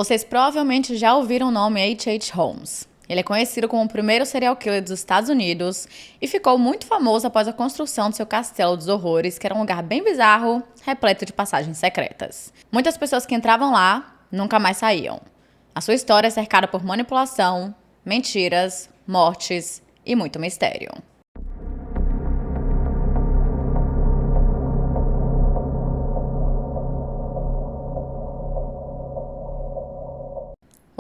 Vocês provavelmente já ouviram o nome H.H. Holmes. Ele é conhecido como o primeiro serial killer dos Estados Unidos e ficou muito famoso após a construção de seu Castelo dos Horrores, que era um lugar bem bizarro, repleto de passagens secretas. Muitas pessoas que entravam lá nunca mais saíam. A sua história é cercada por manipulação, mentiras, mortes e muito mistério.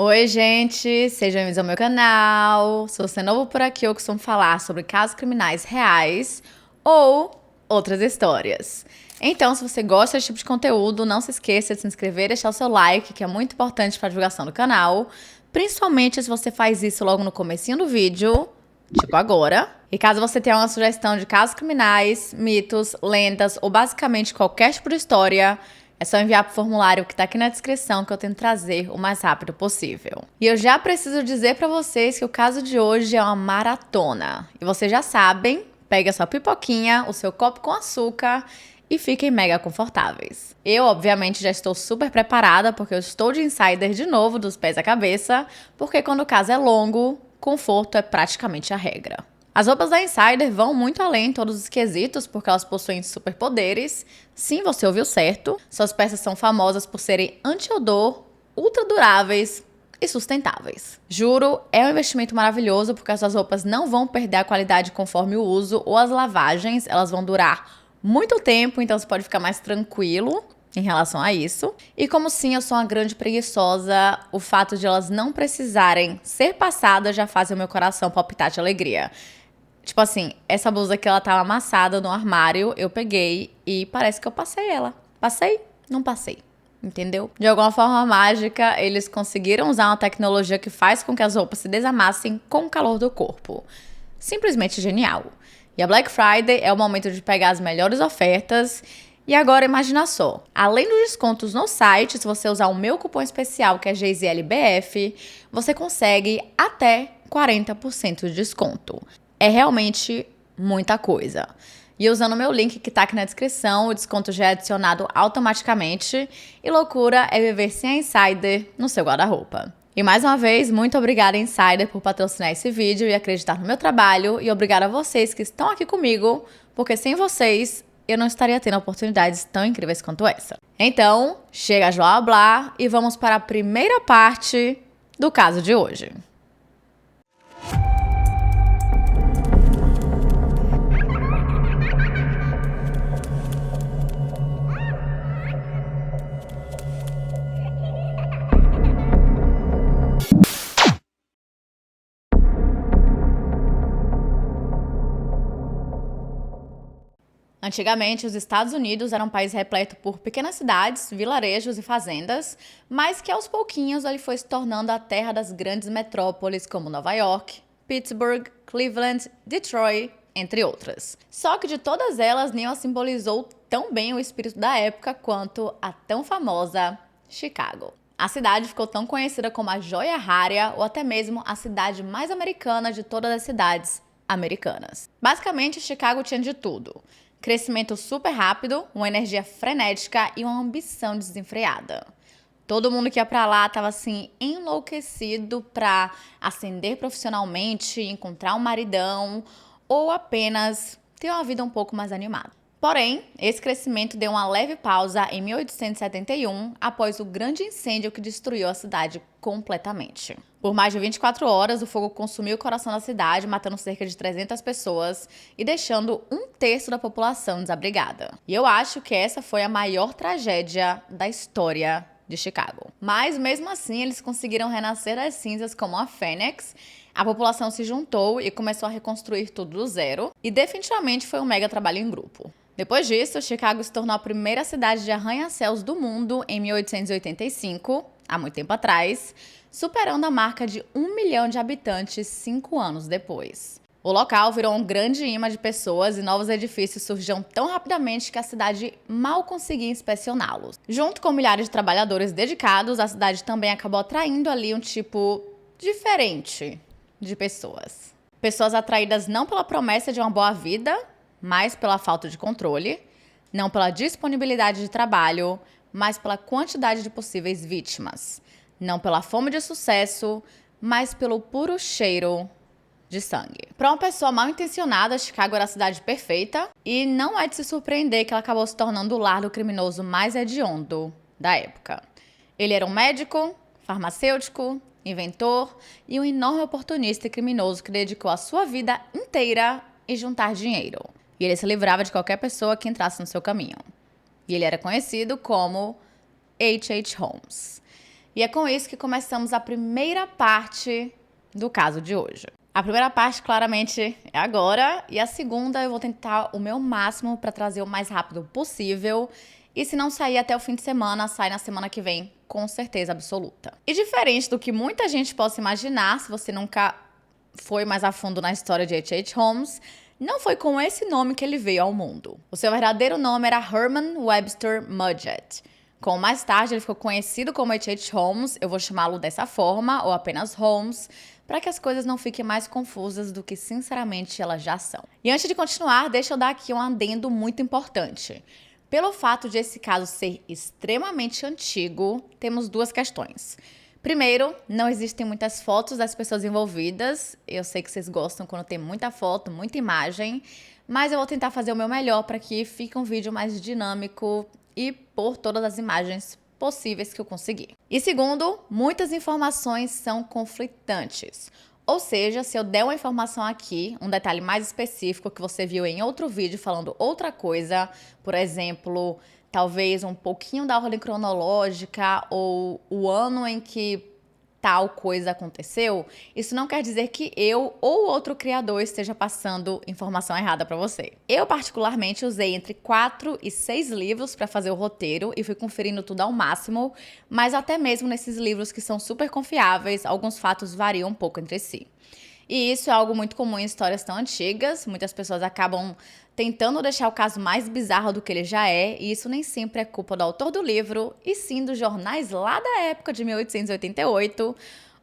Oi, gente! Sejam bem-vindos ao meu canal. Se você é novo por aqui, eu costumo falar sobre casos criminais reais ou outras histórias. Então, se você gosta desse tipo de conteúdo, não se esqueça de se inscrever e deixar o seu like, que é muito importante para a divulgação do canal. Principalmente se você faz isso logo no comecinho do vídeo, tipo agora. E caso você tenha uma sugestão de casos criminais, mitos, lendas ou basicamente qualquer tipo de história, é só enviar pro formulário que tá aqui na descrição que eu tento trazer o mais rápido possível. E eu já preciso dizer pra vocês que o caso de hoje é uma maratona. E vocês já sabem, pegue a sua pipoquinha, o seu copo com açúcar e fiquem mega confortáveis. Eu, obviamente, já estou super preparada porque eu estou de insider de novo, dos pés à cabeça, porque quando o caso é longo, conforto é praticamente a regra. As roupas da Insider vão muito além em todos os quesitos, porque elas possuem superpoderes. Sim, você ouviu certo. Suas peças são famosas por serem anti-odor, ultra duráveis e sustentáveis. Juro, é um investimento maravilhoso, porque as suas roupas não vão perder a qualidade conforme o uso ou as lavagens. Elas vão durar muito tempo, então você pode ficar mais tranquilo em relação a isso. E como sim, eu sou uma grande preguiçosa, o fato de elas não precisarem ser passadas já faz o meu coração palpitar de alegria. Tipo assim, essa blusa aqui, ela tava amassada no armário, eu peguei e parece que eu passei ela. Passei? Não passei. Entendeu? De alguma forma mágica, eles conseguiram usar uma tecnologia que faz com que as roupas se desamassem com o calor do corpo. Simplesmente genial. E a Black Friday é o momento de pegar as melhores ofertas. E agora imagina só, além dos descontos no site, se você usar o meu cupom especial, que é GZLBF, você consegue até 40% de desconto. É realmente muita coisa. E usando o meu link que tá aqui na descrição, o desconto já é adicionado automaticamente. E loucura é viver sem a Insider no seu guarda-roupa. E mais uma vez, muito obrigada, Insider, por patrocinar esse vídeo e acreditar no meu trabalho. E obrigada a vocês que estão aqui comigo, porque sem vocês, eu não estaria tendo oportunidades tão incríveis quanto essa. Então, chega de blá blá e vamos para a primeira parte do caso de hoje. Antigamente, os Estados Unidos eram um país repleto por pequenas cidades, vilarejos e fazendas, mas que aos pouquinhos ele foi se tornando a terra das grandes metrópoles como Nova York, Pittsburgh, Cleveland, Detroit, entre outras. Só que de todas elas, nenhuma simbolizou tão bem o espírito da época quanto a tão famosa Chicago. A cidade ficou tão conhecida como a joia rara ou até mesmo a cidade mais americana de todas as cidades americanas. Basicamente, Chicago tinha de tudo. Crescimento super rápido, uma energia frenética e uma ambição desenfreada. Todo mundo que ia pra lá tava assim enlouquecido pra ascender profissionalmente, encontrar um maridão ou apenas ter uma vida um pouco mais animada. Porém, esse crescimento deu uma leve pausa em 1871, após o grande incêndio que destruiu a cidade completamente. Por mais de 24 horas, o fogo consumiu o coração da cidade, matando cerca de 300 pessoas e deixando 1/3 da população desabrigada. E eu acho que essa foi a maior tragédia da história de Chicago. Mas, mesmo assim, eles conseguiram renascer das cinzas como a Fênix. A população se juntou e começou a reconstruir tudo do zero. E definitivamente foi um mega trabalho em grupo. Depois disso, Chicago se tornou a primeira cidade de arranha-céus do mundo em 1885, há muito tempo atrás, superando a marca de 1 milhão de habitantes 5 anos depois. O local virou um grande imã de pessoas e novos edifícios surgiam tão rapidamente que a cidade mal conseguia inspecioná-los. Junto com milhares de trabalhadores dedicados, a cidade também acabou atraindo ali um tipo diferente de pessoas. Pessoas atraídas não pela promessa de uma boa vida, mas pela falta de controle, não pela disponibilidade de trabalho, mas pela quantidade de possíveis vítimas. Não pela fome de sucesso, mas pelo puro cheiro de sangue. Para uma pessoa mal intencionada, Chicago era a cidade perfeita e não é de se surpreender que ela acabou se tornando o lar do criminoso mais hediondo da época. Ele era um médico, farmacêutico, inventor e um enorme oportunista e criminoso que dedicou a sua vida inteira em juntar dinheiro. E ele se livrava de qualquer pessoa que entrasse no seu caminho. E ele era conhecido como H.H. Holmes. E é com isso que começamos a primeira parte do caso de hoje. A primeira parte, claramente, é agora. E a segunda, eu vou tentar o meu máximo para trazer o mais rápido possível. E se não sair até o fim de semana, sai na semana que vem, com certeza absoluta. E diferente do que muita gente possa imaginar, se você nunca foi mais a fundo na história de H.H. Holmes, não foi com esse nome que ele veio ao mundo. O seu verdadeiro nome era Herman Webster Mudgett. Com mais tarde, ele ficou conhecido como H.H. Holmes, eu vou chamá-lo dessa forma, ou apenas Holmes, para que as coisas não fiquem mais confusas do que, sinceramente, elas já são. E antes de continuar, deixa eu dar aqui um adendo muito importante. Pelo fato de esse caso ser extremamente antigo, temos duas questões. Primeiro, não existem muitas fotos das pessoas envolvidas. Eu sei que vocês gostam quando tem muita foto, muita imagem, mas eu vou tentar fazer o meu melhor para que fique um vídeo mais dinâmico e pôr todas as imagens possíveis que eu conseguir. E segundo, muitas informações são conflitantes. Ou seja, se eu der uma informação aqui, um detalhe mais específico que você viu em outro vídeo falando outra coisa, por exemplo, talvez um pouquinho da ordem cronológica ou o ano em que tal coisa aconteceu, isso não quer dizer que eu ou outro criador esteja passando informação errada para você. Eu, particularmente, usei entre 4 e 6 livros para fazer o roteiro e fui conferindo tudo ao máximo, mas até mesmo nesses livros que são super confiáveis, alguns fatos variam um pouco entre si. E isso é algo muito comum em histórias tão antigas, muitas pessoas acabam tentando deixar o caso mais bizarro do que ele já é, e isso nem sempre é culpa do autor do livro, e sim dos jornais lá da época de 1888,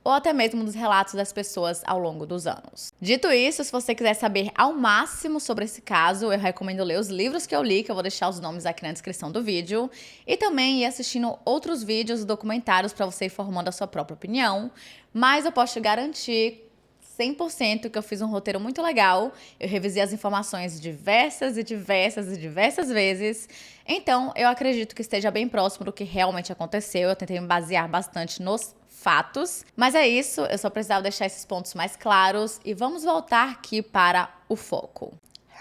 ou até mesmo dos relatos das pessoas ao longo dos anos. Dito isso, se você quiser saber ao máximo sobre esse caso, eu recomendo ler os livros que eu li, que eu vou deixar os nomes aqui na descrição do vídeo, e também ir assistindo outros vídeos e documentários para você ir formando a sua própria opinião, mas eu posso te garantir 100% que eu fiz um roteiro muito legal, eu revisei as informações diversas vezes, então eu acredito que esteja bem próximo do que realmente aconteceu, eu tentei me basear bastante nos fatos, mas é isso, eu só precisava deixar esses pontos mais claros e vamos voltar aqui para o foco.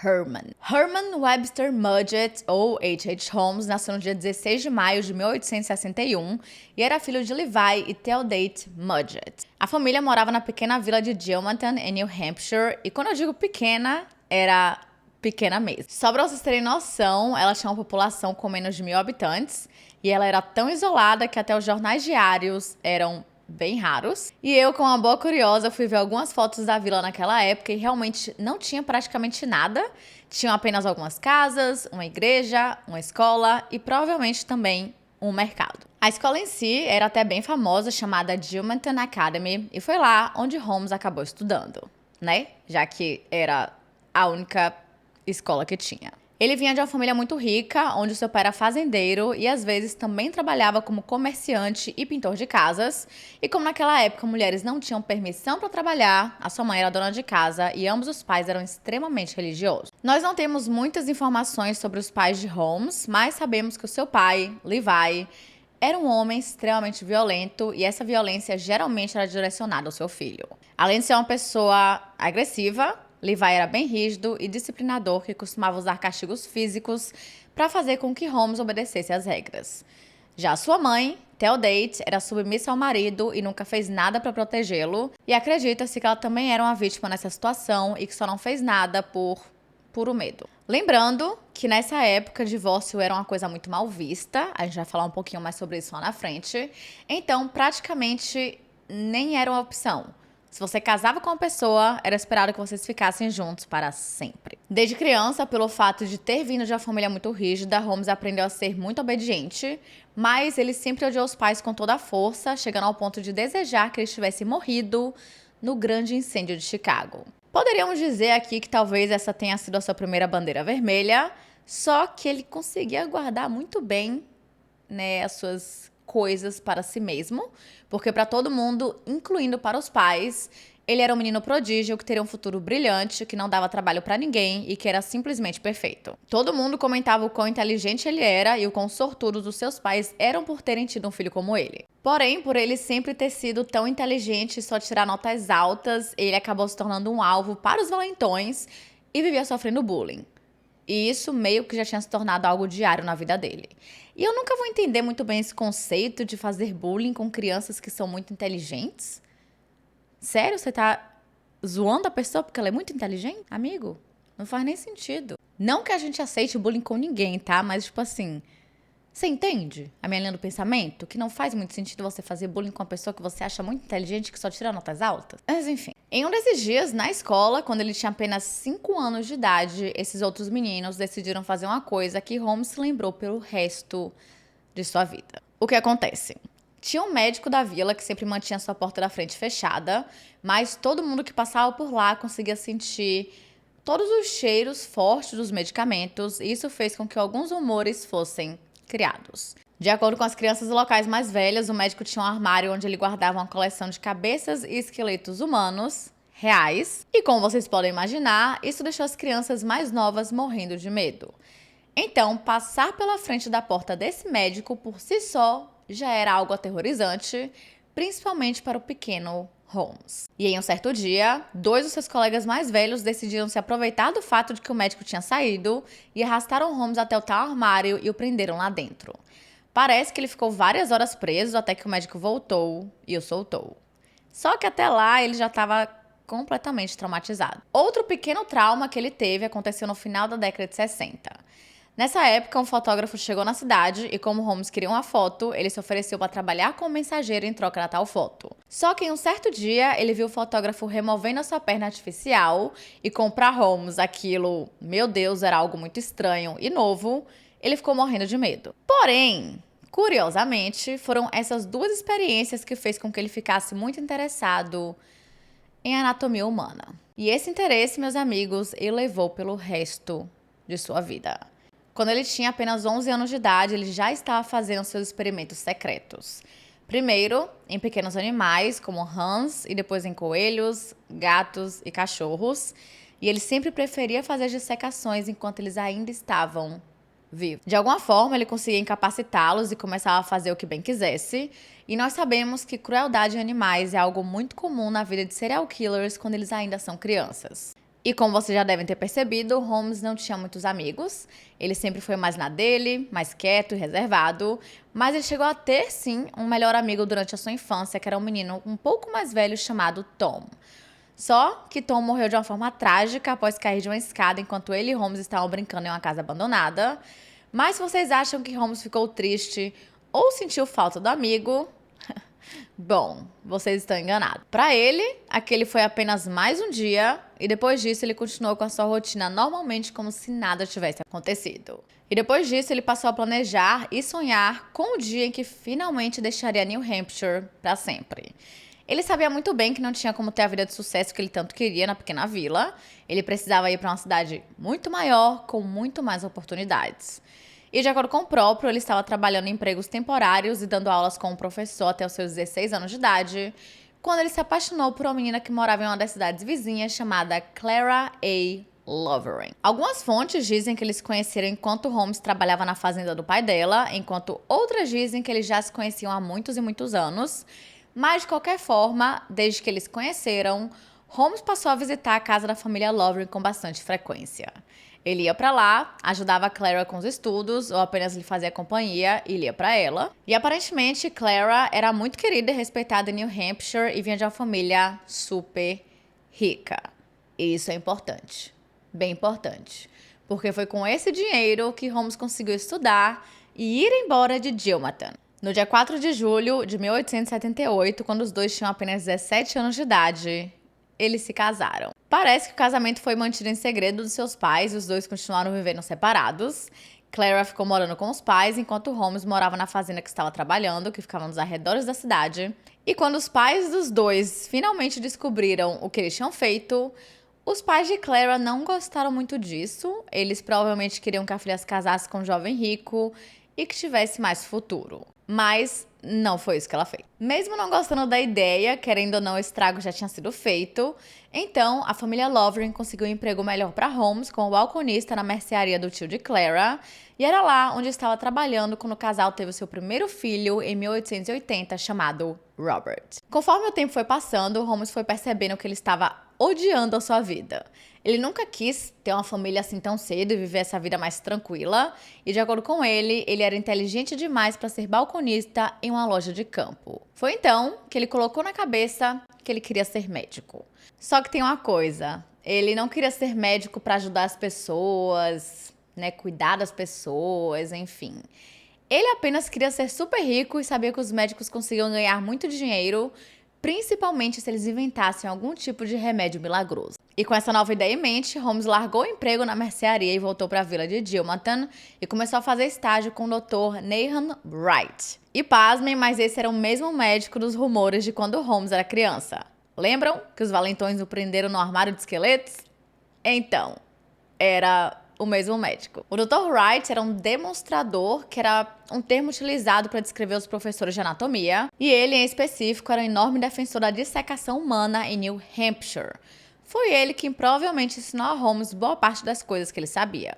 Herman Webster Mudgett, ou H.H. Holmes, nasceu no dia 16 de maio de 1861 e era filho de Levi e Theodate Mudgett. A família morava na pequena vila de Gilmanton, em New Hampshire, e quando eu digo pequena, era pequena mesmo. Só pra vocês terem noção, ela tinha uma população com menos de 1.000 habitantes e ela era tão isolada que até os jornais diários eram bem raros. E eu, com uma boa curiosa, fui ver algumas fotos da vila naquela época e realmente não tinha praticamente nada. Tinham apenas algumas casas, uma igreja, uma escola e provavelmente também um mercado. A escola em si era até bem famosa, chamada Gilmanton Academy, e foi lá onde Holmes acabou estudando, né? Já que era a única escola que tinha. Ele vinha de uma família muito rica, onde seu pai era fazendeiro e às vezes também trabalhava como comerciante e pintor de casas. E como naquela época mulheres não tinham permissão para trabalhar, a sua mãe era dona de casa e ambos os pais eram extremamente religiosos. Nós não temos muitas informações sobre os pais de Holmes, mas sabemos que o seu pai, Levi, era um homem extremamente violento e essa violência geralmente era direcionada ao seu filho. Além de ser uma pessoa agressiva, Levi era bem rígido e disciplinador que costumava usar castigos físicos para fazer com que Holmes obedecesse às regras. Já sua mãe, Theodate, era submissa ao marido e nunca fez nada para protegê-lo, e acredita-se que ela também era uma vítima nessa situação e que só não fez nada por puro medo. Lembrando que nessa época divórcio era uma coisa muito mal vista, a gente vai falar um pouquinho mais sobre isso lá na frente, então praticamente nem era uma opção. Se você casava com uma pessoa, era esperado que vocês ficassem juntos para sempre. Desde criança, pelo fato de ter vindo de uma família muito rígida, Holmes aprendeu a ser muito obediente, mas ele sempre odiou os pais com toda a força, chegando ao ponto de desejar que eles tivessem morrido no grande incêndio de Chicago. Poderíamos dizer aqui que talvez essa tenha sido a sua primeira bandeira vermelha, só que ele conseguia guardar muito bem, né, as suas coisas para si mesmo, porque para todo mundo, incluindo para os pais, ele era um menino prodígio que teria um futuro brilhante, que não dava trabalho pra ninguém e que era simplesmente perfeito. Todo mundo comentava o quão inteligente ele era e o quão sortudos os seus pais eram por terem tido um filho como ele. Porém, por ele sempre ter sido tão inteligente e só tirar notas altas, ele acabou se tornando um alvo para os valentões e vivia sofrendo bullying. E isso meio que já tinha se tornado algo diário na vida dele. E eu nunca vou entender muito bem esse conceito de fazer bullying com crianças que são muito inteligentes. Sério? Você tá zoando a pessoa porque ela é muito inteligente? Amigo, não faz nem sentido. Não que a gente aceite bullying com ninguém, tá? Mas, tipo assim, você entende a minha linha do pensamento? Que não faz muito sentido você fazer bullying com uma pessoa que você acha muito inteligente que só tira notas altas? Mas, enfim. Em um desses dias, na escola, quando ele tinha apenas 5 anos de idade, esses outros meninos decidiram fazer uma coisa que Holmes se lembrou pelo resto de sua vida. O que acontece? Tinha um médico da vila que sempre mantinha sua porta da frente fechada, mas todo mundo que passava por lá conseguia sentir todos os cheiros fortes dos medicamentos, e isso fez com que alguns rumores fossem criados. De acordo com as crianças locais mais velhas, o médico tinha um armário onde ele guardava uma coleção de cabeças e esqueletos humanos reais, e como vocês podem imaginar, isso deixou as crianças mais novas morrendo de medo. Então, passar pela frente da porta desse médico por si só já era algo aterrorizante, principalmente para o pequeno Holmes. E em um certo dia, 2 dos seus colegas mais velhos decidiram se aproveitar do fato de que o médico tinha saído e arrastaram Holmes até o tal armário e o prenderam lá dentro. Parece que ele ficou várias horas preso até que o médico voltou e o soltou. Só que até lá ele já estava completamente traumatizado. Outro pequeno trauma que ele teve aconteceu no final da década de 60. Nessa época, um fotógrafo chegou na cidade e, como Holmes queria uma foto, ele se ofereceu para trabalhar como mensageiro em troca da tal foto. Só que em um certo dia, ele viu o fotógrafo removendo a sua perna artificial e, como para Holmes aquilo, meu Deus, era algo muito estranho e novo, ele ficou morrendo de medo. Porém, curiosamente, foram essas 2 experiências que fez com que ele ficasse muito interessado em anatomia humana. E esse interesse, meus amigos, ele levou pelo resto de sua vida. Quando ele tinha apenas 11 anos de idade, ele já estava fazendo seus experimentos secretos. Primeiro, em pequenos animais, como rãs, e depois em coelhos, gatos e cachorros. E ele sempre preferia fazer dissecações enquanto eles ainda estavam vivos. De alguma forma, ele conseguia incapacitá-los e começava a fazer o que bem quisesse. E nós sabemos que crueldade em animais é algo muito comum na vida de serial killers quando eles ainda são crianças. E como vocês já devem ter percebido, Holmes não tinha muitos amigos. Ele sempre foi mais na dele, mais quieto e reservado. Mas ele chegou a ter, sim, um melhor amigo durante a sua infância, que era um menino um pouco mais velho chamado Tom. Só que Tom morreu de uma forma trágica após cair de uma escada enquanto ele e Holmes estavam brincando em uma casa abandonada. Mas se vocês acham que Holmes ficou triste ou sentiu falta do amigo, bom, vocês estão enganados. Para ele, aquele foi apenas mais um dia e depois disso ele continuou com a sua rotina normalmente como se nada tivesse acontecido. E depois disso ele passou a planejar e sonhar com o dia em que finalmente deixaria New Hampshire para sempre. Ele sabia muito bem que não tinha como ter a vida de sucesso que ele tanto queria na pequena vila. Ele precisava ir para uma cidade muito maior, com muito mais oportunidades. E de acordo com o próprio, ele estava trabalhando em empregos temporários e dando aulas como professor até os seus 16 anos de idade, quando ele se apaixonou por uma menina que morava em uma das cidades vizinhas chamada Clara A. Lovering. Algumas fontes dizem que eles se conheceram enquanto Holmes trabalhava na fazenda do pai dela, enquanto outras dizem que eles já se conheciam há muitos e muitos anos. Mas, de qualquer forma, desde que eles se conheceram, Holmes passou a visitar a casa da família Lovering com bastante frequência. Ele ia pra lá, ajudava a Clara com os estudos, ou apenas lhe fazia companhia e lia pra ela. E aparentemente, Clara era muito querida e respeitada em New Hampshire e vinha de uma família super rica. E isso é importante, bem importante, porque foi com esse dinheiro que Holmes conseguiu estudar e ir embora de Gilmanton. No dia 4 de julho de 1878, quando os dois tinham apenas 17 anos de idade, eles se casaram. Parece que o casamento foi mantido em segredo dos seus pais e os dois continuaram vivendo separados. Clara ficou morando com os pais, enquanto Holmes morava na fazenda que estava trabalhando, que ficava nos arredores da cidade. E quando os pais dos dois finalmente descobriram o que eles tinham feito, os pais de Clara não gostaram muito disso. Eles provavelmente queriam que a filha se casasse com um jovem rico e que tivesse mais futuro. Mas não foi isso que ela fez. Mesmo não gostando da ideia, querendo ou não, o estrago já tinha sido feito. Então, a família Lovering conseguiu um emprego melhor para Holmes como balconista na mercearia do tio de Clara. E era lá onde estava trabalhando quando o casal teve o seu primeiro filho em 1880, chamado Robert. Conforme o tempo foi passando, Holmes foi percebendo que ele estava odiando a sua vida. Ele nunca quis ter uma família assim tão cedo e viver essa vida mais tranquila. E de acordo com ele era inteligente demais para ser balconista em uma loja de campo. Foi então que ele colocou na cabeça que ele queria ser médico. Só que tem uma coisa, ele não queria ser médico para ajudar as pessoas, né, cuidar das pessoas, enfim. Ele apenas queria ser super rico e sabia que os médicos conseguiam ganhar muito dinheiro, principalmente se eles inventassem algum tipo de remédio milagroso. E com essa nova ideia em mente, Holmes largou o emprego na mercearia e voltou para a vila de Gilmanton e começou a fazer estágio com o Dr. Nahum Wright. E pasmem, mas esse era o mesmo médico dos rumores de quando Holmes era criança. Lembram que os valentões o prenderam no armário de esqueletos? Então, era o mesmo médico. O Dr. Wright era um demonstrador, que era um termo utilizado para descrever os professores de anatomia, e ele, em específico, era um enorme defensor da dissecação humana em New Hampshire. Foi ele quem provavelmente ensinou a Holmes boa parte das coisas que ele sabia.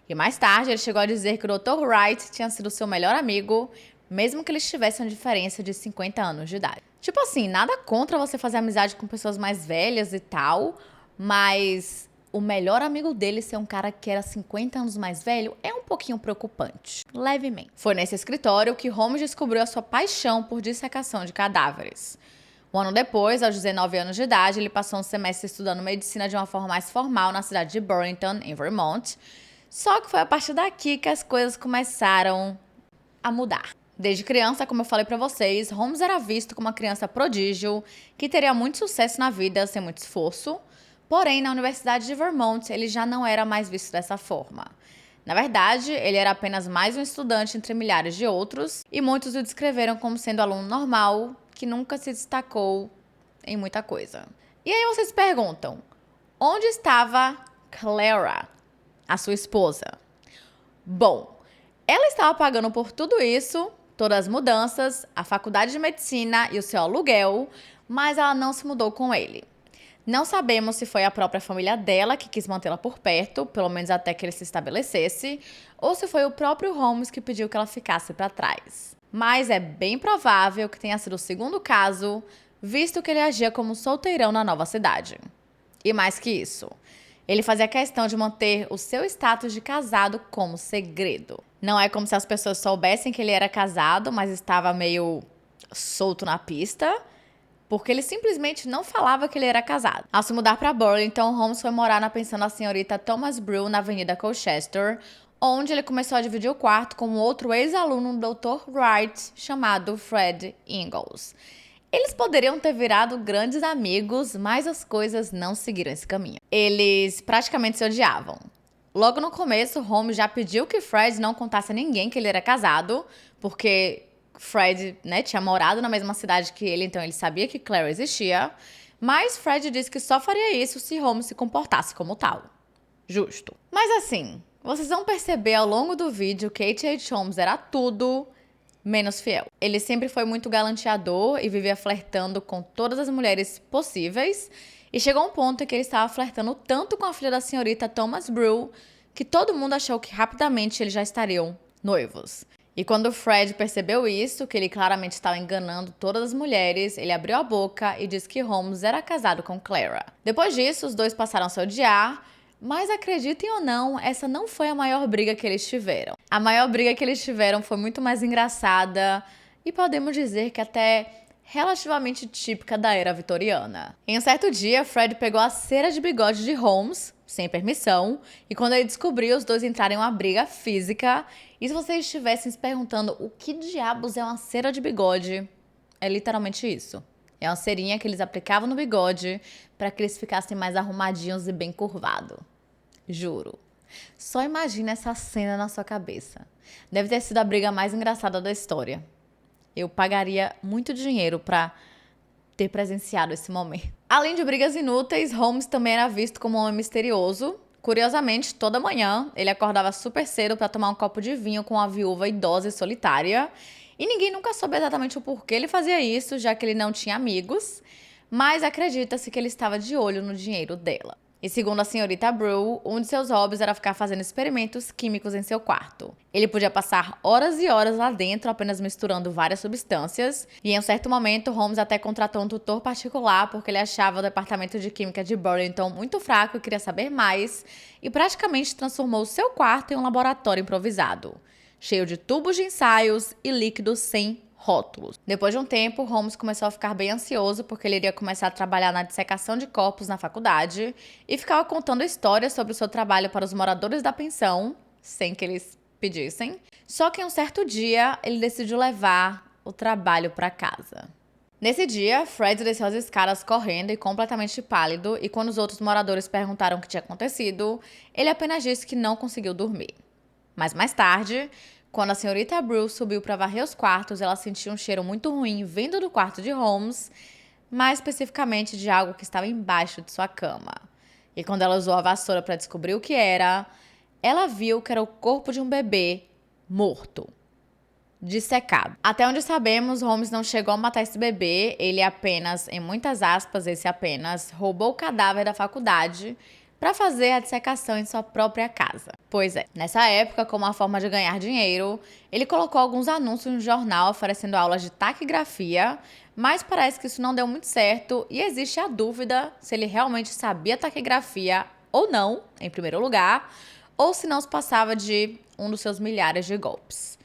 E mais tarde, ele chegou a dizer que o Dr. Wright tinha sido seu melhor amigo, mesmo que eles tivessem uma diferença de 50 anos de idade. Tipo assim, nada contra você fazer amizade com pessoas mais velhas e tal, mas o melhor amigo dele ser um cara que era 50 anos mais velho é um pouquinho preocupante, levemente. Foi nesse escritório que Holmes descobriu a sua paixão por dissecação de cadáveres. Um ano depois, aos 19 anos de idade, ele passou um semestre estudando medicina de uma forma mais formal na cidade de Burlington, em Vermont. Só que foi a partir daqui que as coisas começaram a mudar. Desde criança, como eu falei pra vocês, Holmes era visto como uma criança prodígio, que teria muito sucesso na vida sem muito esforço. Porém, na Universidade de Vermont, ele já não era mais visto dessa forma. Na verdade, ele era apenas mais um estudante entre milhares de outros, e muitos o descreveram como sendo aluno normal, que nunca se destacou em muita coisa. E aí vocês perguntam, onde estava Clara, a sua esposa? Bom, ela estava pagando por tudo isso, todas as mudanças, a faculdade de medicina e o seu aluguel, mas ela não se mudou com ele. Não sabemos se foi a própria família dela que quis mantê-la por perto, pelo menos até que ele se estabelecesse, ou se foi o próprio Holmes que pediu que ela ficasse para trás. Mas é bem provável que tenha sido o segundo caso, visto que ele agia como solteirão na nova cidade. E mais que isso, ele fazia questão de manter o seu status de casado como segredo. Não é como se as pessoas soubessem que ele era casado, mas estava meio solto na pista, porque ele simplesmente não falava que ele era casado. Ao se mudar para Burlington, Holmes foi morar na pensão da senhorita Thomas Brew na Avenida Colchester, onde ele começou a dividir o quarto com outro ex-aluno do Dr. Wright, chamado Fred Ingalls. Eles poderiam ter virado grandes amigos, mas as coisas não seguiram esse caminho. Eles praticamente se odiavam. Logo no começo, Holmes já pediu que Fred não contasse a ninguém que ele era casado, porque Fred, né, tinha morado na mesma cidade que ele, então ele sabia que Clara existia. Mas Fred disse que só faria isso se Holmes se comportasse como tal. Justo. Mas assim, vocês vão perceber ao longo do vídeo que H.H. Holmes era tudo menos fiel. Ele sempre foi muito galanteador e vivia flertando com todas as mulheres possíveis. E chegou um ponto em que ele estava flertando tanto com a filha da senhorita Thomas Brew que todo mundo achou que rapidamente eles já estariam noivos. E quando Fred percebeu isso, que ele claramente estava enganando todas as mulheres, ele abriu a boca e disse que Holmes era casado com Clara. Depois disso, os dois passaram a se odiar, mas acreditem ou não, essa não foi a maior briga que eles tiveram. A maior briga que eles tiveram foi muito mais engraçada e podemos dizer que até relativamente típica da era vitoriana. Em um certo dia, Fred pegou a cera de bigode de Holmes, sem permissão, e quando ele descobriu, os dois entraram em uma briga física. E se vocês estivessem se perguntando o que diabos é uma cera de bigode, é literalmente isso. É uma cerinha que eles aplicavam no bigode para que eles ficassem mais arrumadinhos e bem curvados. Juro. Só imagina essa cena na sua cabeça. Deve ter sido a briga mais engraçada da história. Eu pagaria muito dinheiro para ter presenciado esse momento. Além de brigas inúteis, Holmes também era visto como um homem misterioso. Curiosamente, toda manhã ele acordava super cedo para tomar um copo de vinho com uma viúva idosa e solitária. E ninguém nunca soube exatamente o porquê ele fazia isso, já que ele não tinha amigos, mas acredita-se que ele estava de olho no dinheiro dela. E segundo a senhorita Brew, um de seus hobbies era ficar fazendo experimentos químicos em seu quarto. Ele podia passar horas e horas lá dentro apenas misturando várias substâncias, e em um certo momento Holmes até contratou um tutor particular porque ele achava o departamento de química de Burlington muito fraco e queria saber mais, e praticamente transformou seu quarto em um laboratório improvisado, cheio de tubos de ensaios e líquidos sem rótulos. Depois de um tempo, Holmes começou a ficar bem ansioso porque ele iria começar a trabalhar na dissecação de corpos na faculdade e ficava contando histórias sobre o seu trabalho para os moradores da pensão, sem que eles pedissem. Só que em um certo dia, ele decidiu levar o trabalho para casa. Nesse dia, Fred desceu as escadas correndo e completamente pálido, e quando os outros moradores perguntaram o que tinha acontecido, ele apenas disse que não conseguiu dormir. Mas mais tarde, quando a senhorita Brew subiu para varrer os quartos, ela sentiu um cheiro muito ruim vindo do quarto de Holmes, mais especificamente de algo que estava embaixo de sua cama. E quando ela usou a vassoura para descobrir o que era, ela viu que era o corpo de um bebê morto, dissecado. Até onde sabemos, Holmes não chegou a matar esse bebê, ele apenas, em muitas aspas, esse apenas, roubou o cadáver da faculdade para fazer a dissecação em sua própria casa. Pois é, nessa época, como uma forma de ganhar dinheiro, ele colocou alguns anúncios no jornal oferecendo aulas de taquigrafia, mas parece que isso não deu muito certo e existe a dúvida se ele realmente sabia taquigrafia ou não, em primeiro lugar, ou se não se passava de um dos seus milhares de golpes.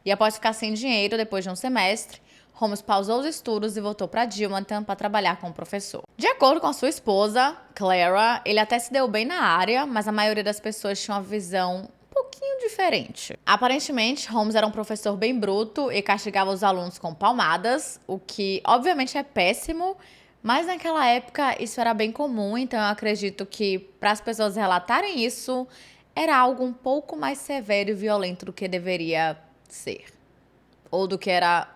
E após ficar sem dinheiro depois de um semestre, Holmes pausou os estudos e voltou para Dilmanton para trabalhar como professor. De acordo com a sua esposa, Clara, ele até se deu bem na área, mas a maioria das pessoas tinha uma visão um pouquinho diferente. Aparentemente, Holmes era um professor bem bruto e castigava os alunos com palmadas, o que obviamente é péssimo, mas naquela época isso era bem comum, então eu acredito que para as pessoas relatarem isso, era algo um pouco mais severo e violento do que deveria ser, ou do que era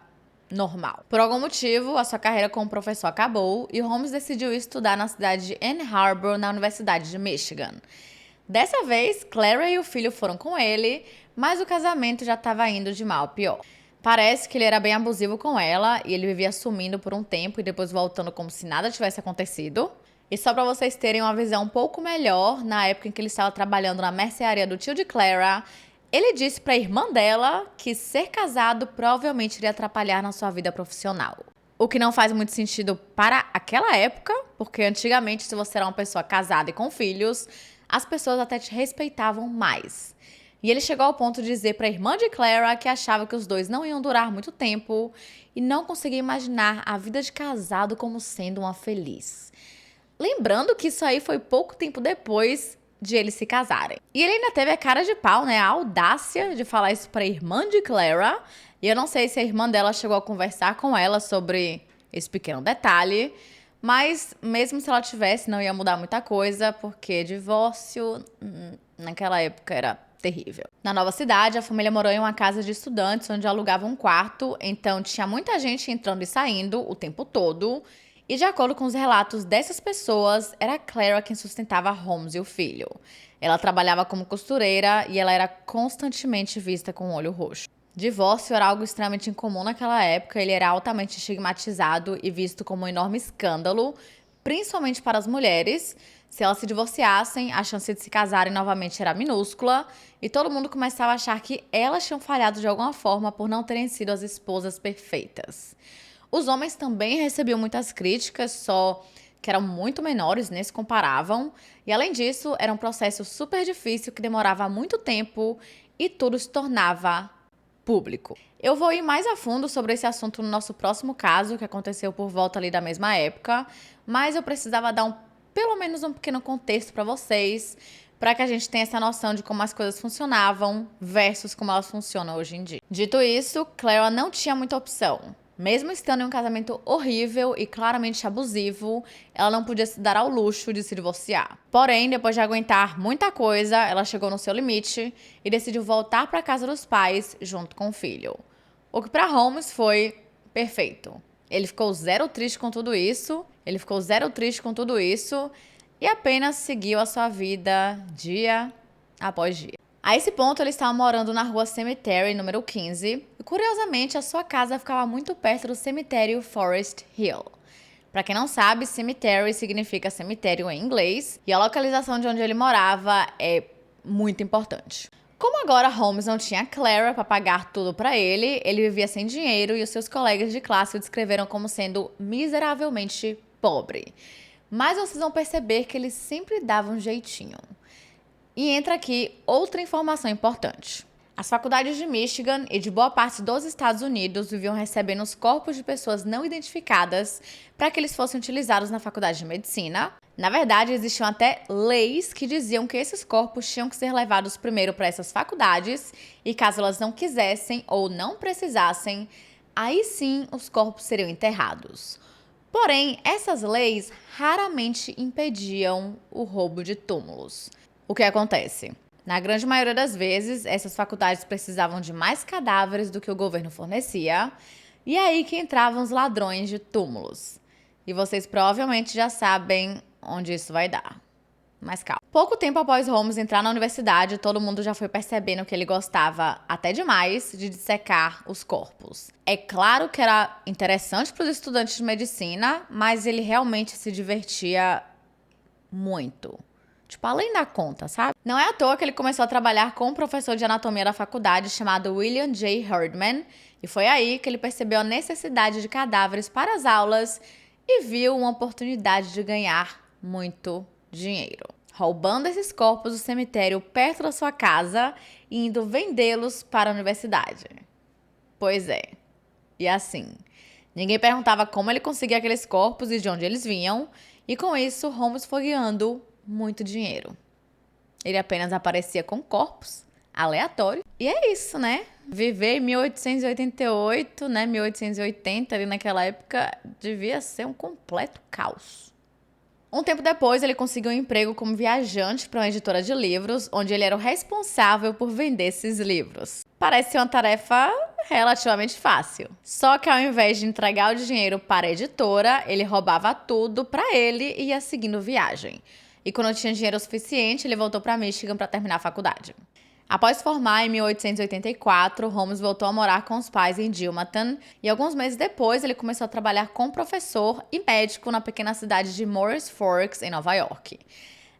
normal. Por algum motivo, a sua carreira como professor acabou e Holmes decidiu estudar na cidade de Ann Arbor, na Universidade de Michigan. Dessa vez, Clara e o filho foram com ele, mas o casamento já estava indo de mal a pior. Parece que ele era bem abusivo com ela e ele vivia sumindo por um tempo e depois voltando como se nada tivesse acontecido. E só para vocês terem uma visão um pouco melhor, na época em que ele estava trabalhando na mercearia do tio de Clara, ele disse para a irmã dela que ser casado provavelmente iria atrapalhar na sua vida profissional. O que não faz muito sentido para aquela época, porque antigamente, se você era uma pessoa casada e com filhos, as pessoas até te respeitavam mais. E ele chegou ao ponto de dizer para a irmã de Clara que achava que os dois não iam durar muito tempo e não conseguia imaginar a vida de casado como sendo uma feliz. Lembrando que isso aí foi pouco tempo depois de eles se casarem. E ele ainda teve a cara de pau, né? A audácia de falar isso pra irmã de Clara. E eu não sei se a irmã dela chegou a conversar com ela sobre esse pequeno detalhe. Mas mesmo se ela tivesse, não ia mudar muita coisa, porque divórcio naquela época era terrível. Na nova cidade, a família morou em uma casa de estudantes, onde alugava um quarto. Então tinha muita gente entrando e saindo o tempo todo. E de acordo com os relatos dessas pessoas, era Clara quem sustentava Holmes e o filho. Ela trabalhava como costureira e ela era constantemente vista com o olho roxo. Divórcio era algo extremamente incomum naquela época, ele era altamente estigmatizado e visto como um enorme escândalo, principalmente para as mulheres. Se elas se divorciassem, a chance de se casarem novamente era minúscula e todo mundo começava a achar que elas tinham falhado de alguma forma por não terem sido as esposas perfeitas. Os homens também recebiam muitas críticas, só que eram muito menores, nem se comparavam. E além disso, era um processo super difícil que demorava muito tempo e tudo se tornava público. Eu vou ir mais a fundo sobre esse assunto no nosso próximo caso, que aconteceu por volta ali da mesma época, mas eu precisava dar pelo menos um pequeno contexto para vocês, para que a gente tenha essa noção de como as coisas funcionavam versus como elas funcionam hoje em dia. Dito isso, Clara não tinha muita opção. Mesmo estando em um casamento horrível e claramente abusivo, ela não podia se dar ao luxo de se divorciar. Porém, depois de aguentar muita coisa, ela chegou no seu limite e decidiu voltar para a casa dos pais junto com o filho. O que para Holmes foi perfeito. Ele ficou zero triste com tudo isso, e apenas seguiu a sua vida dia após dia. A esse ponto, ele estava morando na rua Cemetery, número 15, e curiosamente, a sua casa ficava muito perto do cemitério Forest Hill. Para quem não sabe, cemetery significa cemitério em inglês, e a localização de onde ele morava é muito importante. Como agora Holmes não tinha Clara para pagar tudo para ele vivia sem dinheiro e os seus colegas de classe o descreveram como sendo miseravelmente pobre. Mas vocês vão perceber que ele sempre dava um jeitinho. E entra aqui outra informação importante. As faculdades de Michigan e de boa parte dos Estados Unidos viviam recebendo os corpos de pessoas não identificadas para que eles fossem utilizados na faculdade de medicina. Na verdade, existiam até leis que diziam que esses corpos tinham que ser levados primeiro para essas faculdades e caso elas não quisessem ou não precisassem, aí sim os corpos seriam enterrados. Porém, essas leis raramente impediam o roubo de túmulos. O que acontece? Na grande maioria das vezes, essas faculdades precisavam de mais cadáveres do que o governo fornecia, e é aí que entravam os ladrões de túmulos. E vocês provavelmente já sabem onde isso vai dar. Mas calma. Pouco tempo após Holmes entrar na universidade, todo mundo já foi percebendo que ele gostava, até demais, de dissecar os corpos. É claro que era interessante para os estudantes de medicina, mas ele realmente se divertia muito. Tipo, além da conta, sabe? Não é à toa que ele começou a trabalhar com um professor de anatomia da faculdade chamado William J. Herdman, e foi aí que ele percebeu a necessidade de cadáveres para as aulas e viu uma oportunidade de ganhar muito dinheiro. Roubando esses corpos do cemitério perto da sua casa e indo vendê-los para a universidade. Pois é. E assim, ninguém perguntava como ele conseguia aqueles corpos e de onde eles vinham, e com isso Holmes foi ganhando muito dinheiro. Ele apenas aparecia com corpos aleatórios. E é isso, né? Viver em 1888, né? 1880, ali naquela época, devia ser um completo caos. Um tempo depois, ele conseguiu um emprego como viajante para uma editora de livros, onde ele era o responsável por vender esses livros. Parece ser uma tarefa relativamente fácil. Só que ao invés de entregar o dinheiro para a editora, ele roubava tudo para ele e ia seguindo viagem. E quando tinha dinheiro suficiente, ele voltou para Michigan para terminar a faculdade. Após formar em 1884, Holmes voltou a morar com os pais em Dilmatan e alguns meses depois ele começou a trabalhar como professor e médico na pequena cidade de Morris Forks, em Nova York.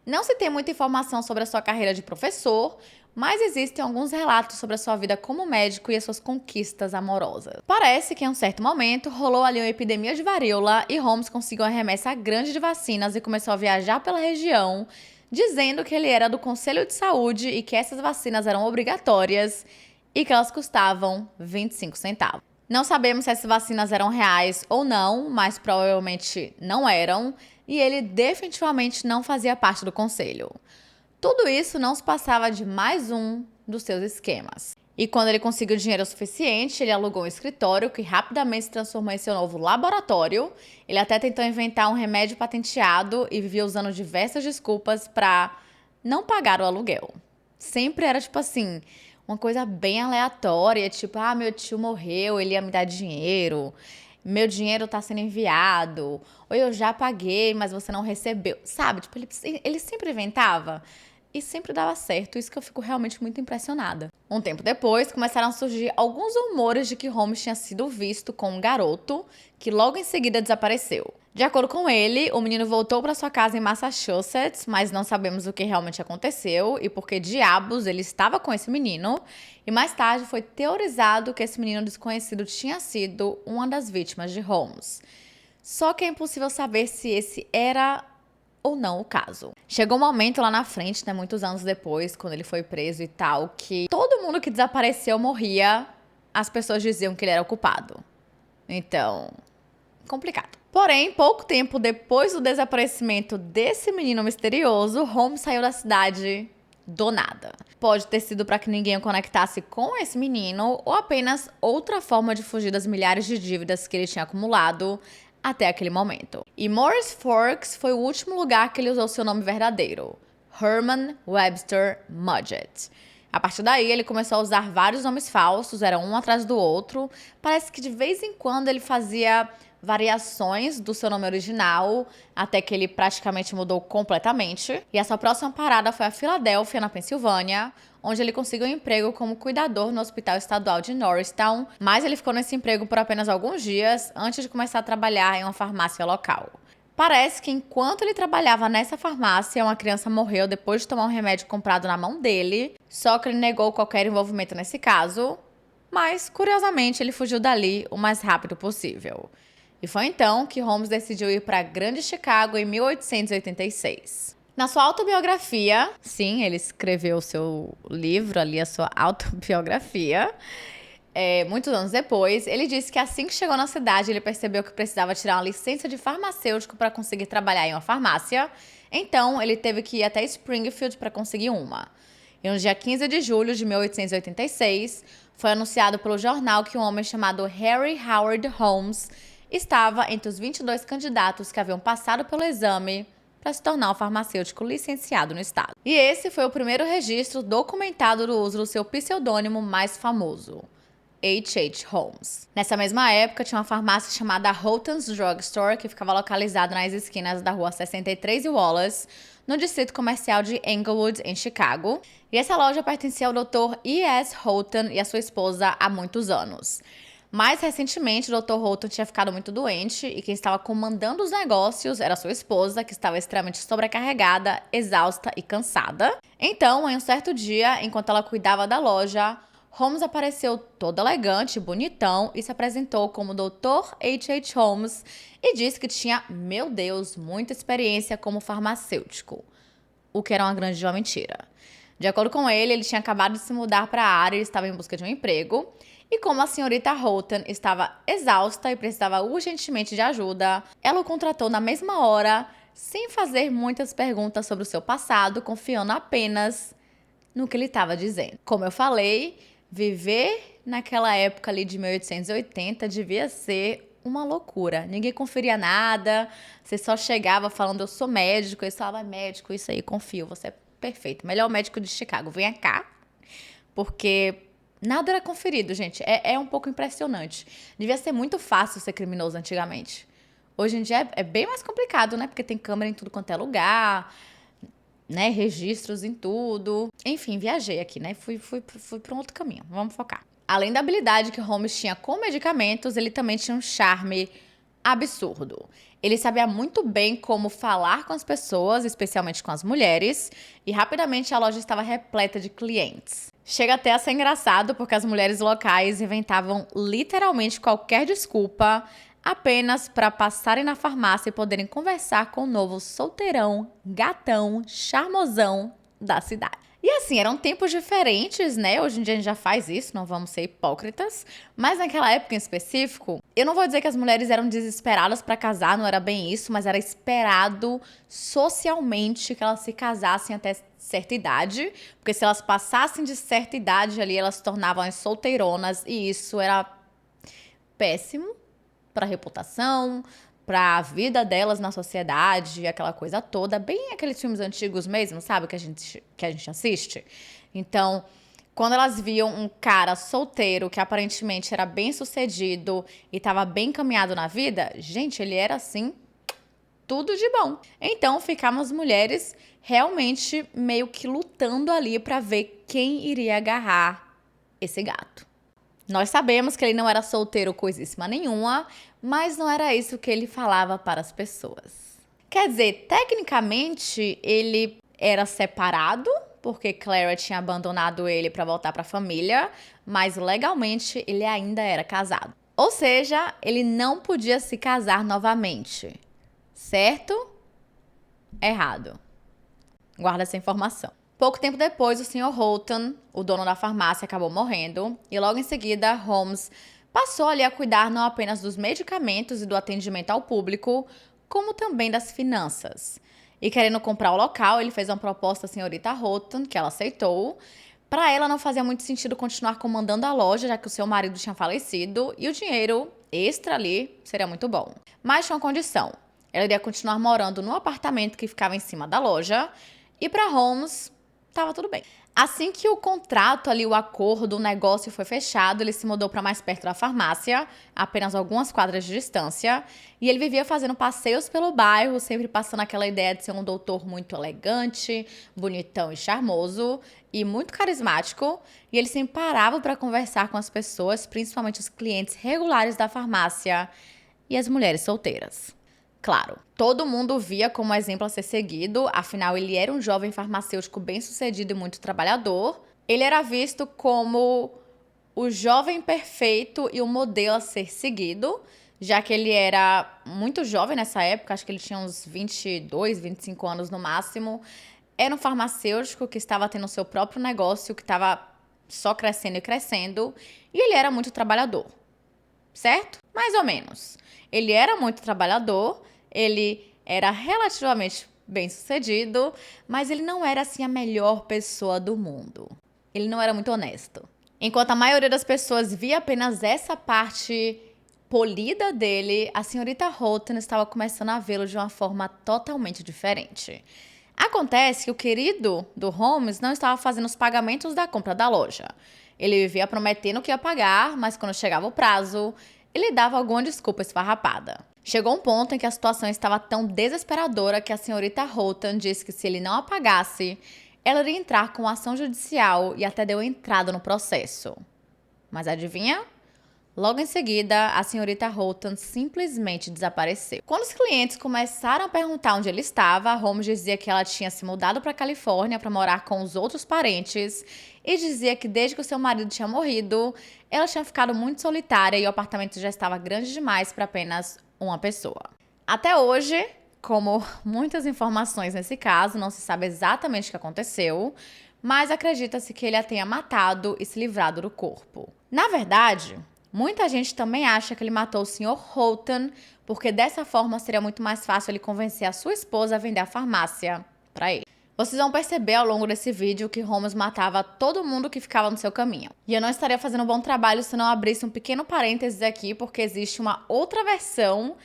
Não se tem muita informação sobre a sua carreira de professor, mas existem alguns relatos sobre a sua vida como médico e as suas conquistas amorosas. Parece que em um certo momento rolou ali uma epidemia de varíola e Holmes conseguiu uma remessa grande de vacinas e começou a viajar pela região, dizendo que ele era do Conselho de Saúde e que essas vacinas eram obrigatórias e que elas custavam 25 centavos. Não sabemos se essas vacinas eram reais ou não, mas provavelmente não eram, e ele definitivamente não fazia parte do conselho. Tudo isso não se passava de mais um dos seus esquemas. E quando ele conseguiu dinheiro suficiente, ele alugou um escritório que rapidamente se transformou em seu novo laboratório. Ele até tentou inventar um remédio patenteado e vivia usando diversas desculpas para não pagar o aluguel. Sempre era tipo assim, uma coisa bem aleatória, tipo, meu tio morreu, ele ia me dar dinheiro, meu dinheiro tá sendo enviado, ou eu já paguei, mas você não recebeu. Sabe, tipo, ele sempre inventava. E sempre dava certo, isso que eu fico realmente muito impressionada. Um tempo depois, começaram a surgir alguns rumores de que Holmes tinha sido visto com um garoto, que logo em seguida desapareceu. De acordo com ele, o menino voltou para sua casa em Massachusetts, mas não sabemos o que realmente aconteceu e por que diabos ele estava com esse menino. E mais tarde foi teorizado que esse menino desconhecido tinha sido uma das vítimas de Holmes. Só que é impossível saber se esse era ou não o caso. Chegou um momento lá na frente, né, muitos anos depois, quando ele foi preso e tal, que todo mundo que desapareceu morria, as pessoas diziam que ele era o culpado. Então, complicado. Porém, pouco tempo depois do desaparecimento desse menino misterioso, Holmes saiu da cidade do nada. Pode ter sido para que ninguém o conectasse com esse menino, ou apenas outra forma de fugir das milhares de dívidas que ele tinha acumulado até aquele momento. E Morris Forks foi o último lugar que ele usou seu nome verdadeiro, Herman Webster Mudgett. A partir daí, ele começou a usar vários nomes falsos, era um atrás do outro. Parece que de vez em quando ele fazia variações do seu nome original, até que ele praticamente mudou completamente. E a sua próxima parada foi a Filadélfia, na Pensilvânia, onde ele conseguiu um emprego como cuidador no Hospital Estadual de Norristown, mas ele ficou nesse emprego por apenas alguns dias antes de começar a trabalhar em uma farmácia local. Parece que enquanto ele trabalhava nessa farmácia, uma criança morreu depois de tomar um remédio comprado na mão dele, só que ele negou qualquer envolvimento nesse caso, mas, curiosamente, ele fugiu dali o mais rápido possível. E foi então que Holmes decidiu ir para a Grande Chicago em 1886. Na sua autobiografia, sim, ele escreveu o seu livro ali, a sua autobiografia, muitos anos depois, ele disse que assim que chegou na cidade, ele percebeu que precisava tirar uma licença de farmacêutico para conseguir trabalhar em uma farmácia. Então, ele teve que ir até Springfield para conseguir uma. E no dia 15 de julho de 1886, foi anunciado pelo jornal que um homem chamado Harry Howard Holmes estava entre os 22 candidatos que haviam passado pelo exame para se tornar um farmacêutico licenciado no estado. E esse foi o primeiro registro documentado do uso do seu pseudônimo mais famoso, H.H. Holmes. Nessa mesma época, tinha uma farmácia chamada Holton's Drug Store, que ficava localizada nas esquinas da rua 63 e Wallace, no distrito comercial de Englewood, em Chicago. E essa loja pertencia ao Dr. E.S. Holton e a sua esposa há muitos anos. Mais recentemente, o Dr. Holton tinha ficado muito doente e quem estava comandando os negócios era sua esposa, que estava extremamente sobrecarregada, exausta e cansada. Então, em um certo dia, enquanto ela cuidava da loja, Holmes apareceu todo elegante, bonitão e se apresentou como Dr. H.H. Holmes e disse que tinha, meu Deus, muita experiência como farmacêutico, o que era uma grande mentira. De acordo com ele, ele tinha acabado de se mudar para a área e estava em busca de um emprego. E como a senhorita Holton estava exausta e precisava urgentemente de ajuda, ela o contratou na mesma hora, sem fazer muitas perguntas sobre o seu passado, confiando apenas no que ele estava dizendo. Como eu falei, viver naquela época ali de 1880 devia ser uma loucura. Ninguém conferia nada, você só chegava falando, eu sou médico, e falava, médico, isso aí, confio, você é perfeito. Melhor médico de Chicago, venha cá, porque nada era conferido, gente. É um pouco impressionante. Devia ser muito fácil ser criminoso antigamente. Hoje em dia é bem mais complicado, né? Porque tem câmera em tudo quanto é lugar, né? Registros em tudo. Enfim, viajei aqui, né? Fui para um outro caminho. Vamos focar. Além da habilidade que Holmes tinha com medicamentos, ele também tinha um charme absurdo. Ele sabia muito bem como falar com as pessoas, especialmente com as mulheres, e rapidamente a loja estava repleta de clientes. Chega até a ser engraçado porque as mulheres locais inventavam literalmente qualquer desculpa apenas para passarem na farmácia e poderem conversar com o novo solteirão, gatão, charmosão da cidade. E assim, eram tempos diferentes, né? Hoje em dia a gente já faz isso, não vamos ser hipócritas. Mas naquela época em específico, eu não vou dizer que as mulheres eram desesperadas para casar, não era bem isso, mas era esperado socialmente que elas se casassem até certa idade. Porque se elas passassem de certa idade ali, elas se tornavam as solteironas e isso era péssimo para a reputação, para a vida delas na sociedade, aquela coisa toda, bem aqueles filmes antigos mesmo, sabe, que a gente assiste. Então, quando elas viam um cara solteiro que aparentemente era bem sucedido e estava bem encaminhado na vida, gente, ele era assim, tudo de bom. Então, ficamos as mulheres realmente meio que lutando ali para ver quem iria agarrar esse gato. Nós sabemos que ele não era solteiro coisíssima nenhuma, mas não era isso que ele falava para as pessoas. Quer dizer, tecnicamente ele era separado, porque Clara tinha abandonado ele para voltar para a família, mas legalmente ele ainda era casado. Ou seja, ele não podia se casar novamente. Certo? Errado. Guarda essa informação. Pouco tempo depois, o Sr. Holton, o dono da farmácia, acabou morrendo e logo em seguida, Holmes passou ali a cuidar não apenas dos medicamentos e do atendimento ao público, como também das finanças. E querendo comprar o local, ele fez uma proposta à senhorita Holton, que ela aceitou. Para ela não fazia muito sentido continuar comandando a loja, já que o seu marido tinha falecido e o dinheiro extra ali seria muito bom. Mas tinha uma condição. Ela iria continuar morando no apartamento que ficava em cima da loja e para Holmes tava tudo bem. Assim que o contrato ali, o acordo, o negócio foi fechado, ele se mudou para mais perto da farmácia, apenas algumas quadras de distância, e ele vivia fazendo passeios pelo bairro, sempre passando aquela ideia de ser um doutor muito elegante, bonitão e charmoso, e muito carismático, e ele sempre parava para conversar com as pessoas, principalmente os clientes regulares da farmácia e as mulheres solteiras. Claro, todo mundo via como exemplo a ser seguido, afinal ele era um jovem farmacêutico bem-sucedido e muito trabalhador. Ele era visto como o jovem perfeito e o modelo a ser seguido, já que ele era muito jovem nessa época, acho que ele tinha uns 22, 25 anos no máximo. Era um farmacêutico que estava tendo seu próprio negócio, que estava só crescendo e crescendo, e ele era muito trabalhador, certo? Mais ou menos. Ele era muito trabalhador, ele era relativamente bem-sucedido, mas ele não era assim a melhor pessoa do mundo. Ele não era muito honesto. Enquanto a maioria das pessoas via apenas essa parte polida dele, a senhorita Houghton estava começando a vê-lo de uma forma totalmente diferente. Acontece que o querido do Holmes não estava fazendo os pagamentos da compra da loja. Ele vivia prometendo que ia pagar, mas quando chegava o prazo, ele dava alguma desculpa esfarrapada. Chegou um ponto em que a situação estava tão desesperadora que a senhorita Houghton disse que se ele não a pagasse, ela iria entrar com ação judicial e até deu entrada no processo. Mas adivinha? Logo em seguida, a senhorita Houghton simplesmente desapareceu. Quando os clientes começaram a perguntar onde ele estava, Holmes dizia que ela tinha se mudado para a Califórnia para morar com os outros parentes e dizia que desde que o seu marido tinha morrido, ela tinha ficado muito solitária e o apartamento já estava grande demais para apenas uma pessoa. Até hoje, como muitas informações nesse caso, não se sabe exatamente o que aconteceu, mas acredita-se que ele a tenha matado e se livrado do corpo. Na verdade, muita gente também acha que ele matou o Sr. Houghton, porque dessa forma seria muito mais fácil ele convencer a sua esposa a vender a farmácia para ele. Vocês vão perceber ao longo desse vídeo que Holmes matava todo mundo que ficava no seu caminho. E eu não estaria fazendo um bom trabalho se não abrisse um pequeno parênteses aqui, porque existe uma outra versão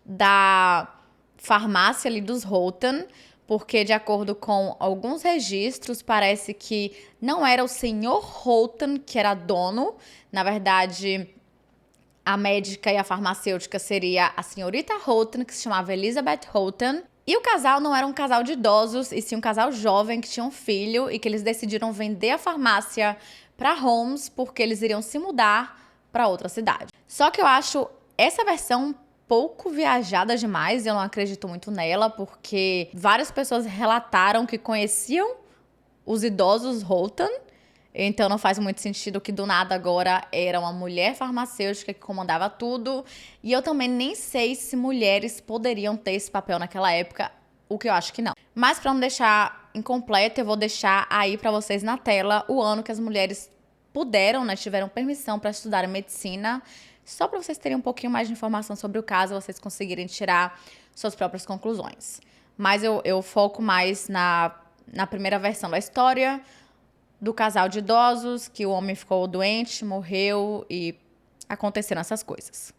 da farmácia ali dos Houghton, porque de acordo com alguns registros, parece que não era o Sr. Houghton que era dono, na verdade, a médica e a farmacêutica seria a senhorita Houghton, que se chamava Elizabeth Houghton. E o casal não era um casal de idosos, e sim um casal jovem que tinha um filho e que eles decidiram vender a farmácia para Holmes porque eles iriam se mudar para outra cidade. Só que eu acho essa versão um pouco viajada demais, eu não acredito muito nela, porque várias pessoas relataram que conheciam os idosos Houghton. Então não faz muito sentido que do nada agora era uma mulher farmacêutica que comandava tudo. E eu também nem sei se mulheres poderiam ter esse papel naquela época, o que eu acho que não. Mas para não deixar incompleto, eu vou deixar aí para vocês na tela o ano que as mulheres puderam, né, tiveram permissão para estudar medicina, só para vocês terem um pouquinho mais de informação sobre o caso, vocês conseguirem tirar suas próprias conclusões. Mas eu foco mais na primeira versão da história, do casal de idosos, que o homem ficou doente, morreu e aconteceram essas coisas.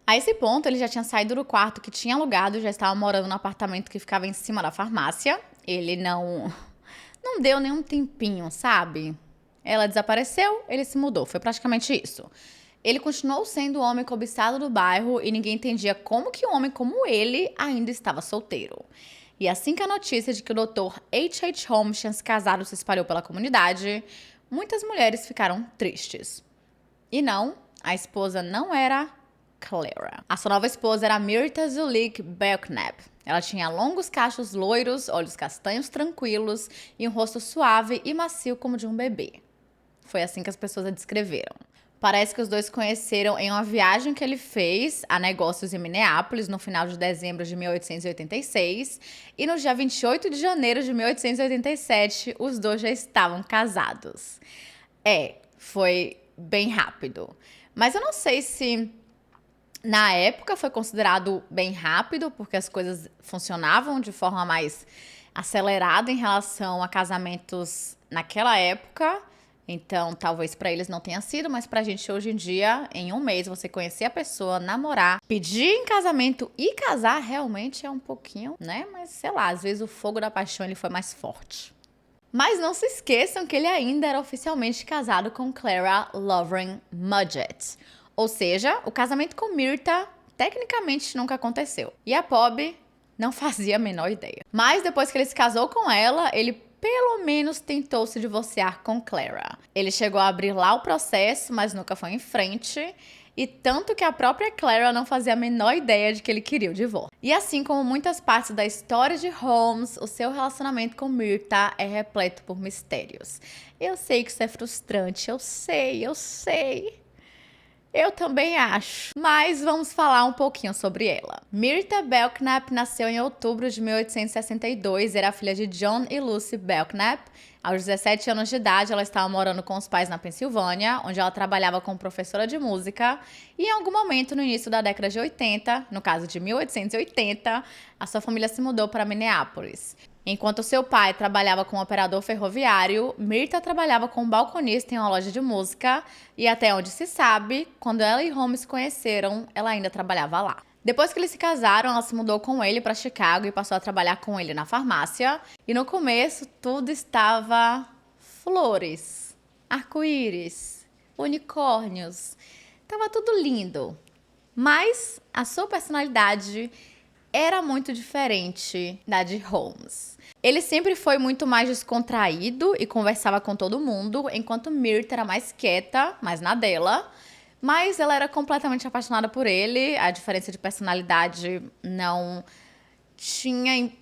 A esse ponto, ele já tinha saído do quarto que tinha alugado e já estava morando no apartamento que ficava em cima da farmácia. Ele não deu nenhum tempinho, sabe? Ela desapareceu, ele se mudou. Foi praticamente isso. Ele continuou sendo o homem cobiçado do bairro e ninguém entendia como que um homem como ele ainda estava solteiro. E assim que a notícia de que o Dr. H.H. Holmes tinha se casado se espalhou pela comunidade, muitas mulheres ficaram tristes. E não, a esposa não era Clara. A sua nova esposa era Myrta Zulick Belknap. Ela tinha longos cachos loiros, olhos castanhos tranquilos e um rosto suave e macio como de um bebê. Foi assim que as pessoas a descreveram. Parece que os dois se conheceram em uma viagem que ele fez a negócios em Minneapolis no final de dezembro de 1886 e no dia 28 de janeiro de 1887 os dois já estavam casados. Foi bem rápido. Mas eu não sei se na época foi considerado bem rápido, porque as coisas funcionavam de forma mais acelerada em relação a casamentos naquela época. Então, talvez pra eles não tenha sido, mas pra gente hoje em dia, em um mês, você conhecer a pessoa, namorar, pedir em casamento e casar realmente é um pouquinho, né? Mas sei lá, às vezes o fogo da paixão ele foi mais forte. Mas não se esqueçam que ele ainda era oficialmente casado com Clara Lovren Mudgett. Ou seja, o casamento com Myrta tecnicamente nunca aconteceu. E a Pob não fazia a menor ideia. Mas depois que ele se casou com ela, ele pelo menos tentou se divorciar com Clara. Ele chegou a abrir lá o processo, mas nunca foi em frente. E tanto que a própria Clara não fazia a menor ideia de que ele queria o divórcio. E assim como muitas partes da história de Holmes, o seu relacionamento com Myrta é repleto por mistérios. Eu sei que isso é frustrante, eu sei. Eu também acho. Mas vamos falar um pouquinho sobre ela. Myrta Belknap nasceu em outubro de 1862 e era filha de John e Lucy Belknap. Aos 17 anos de idade, ela estava morando com os pais na Pensilvânia, onde ela trabalhava como professora de música. E em algum momento, no início da década de 80, no caso de 1880, a sua família se mudou para Minneapolis. Enquanto seu pai trabalhava como operador ferroviário, Myrta trabalhava como balconista em uma loja de música e, até onde se sabe, quando ela e Holmes se conheceram, ela ainda trabalhava lá. Depois que eles se casaram, ela se mudou com ele para Chicago e passou a trabalhar com ele na farmácia. E no começo, tudo estava flores, arco-íris, unicórnios. Tava tudo lindo. Mas a sua personalidade era muito diferente da de Holmes. Ele sempre foi muito mais descontraído e conversava com todo mundo, enquanto Myrta era mais quieta, mais na dela. Mas ela era completamente apaixonada por ele, a diferença de personalidade não tinha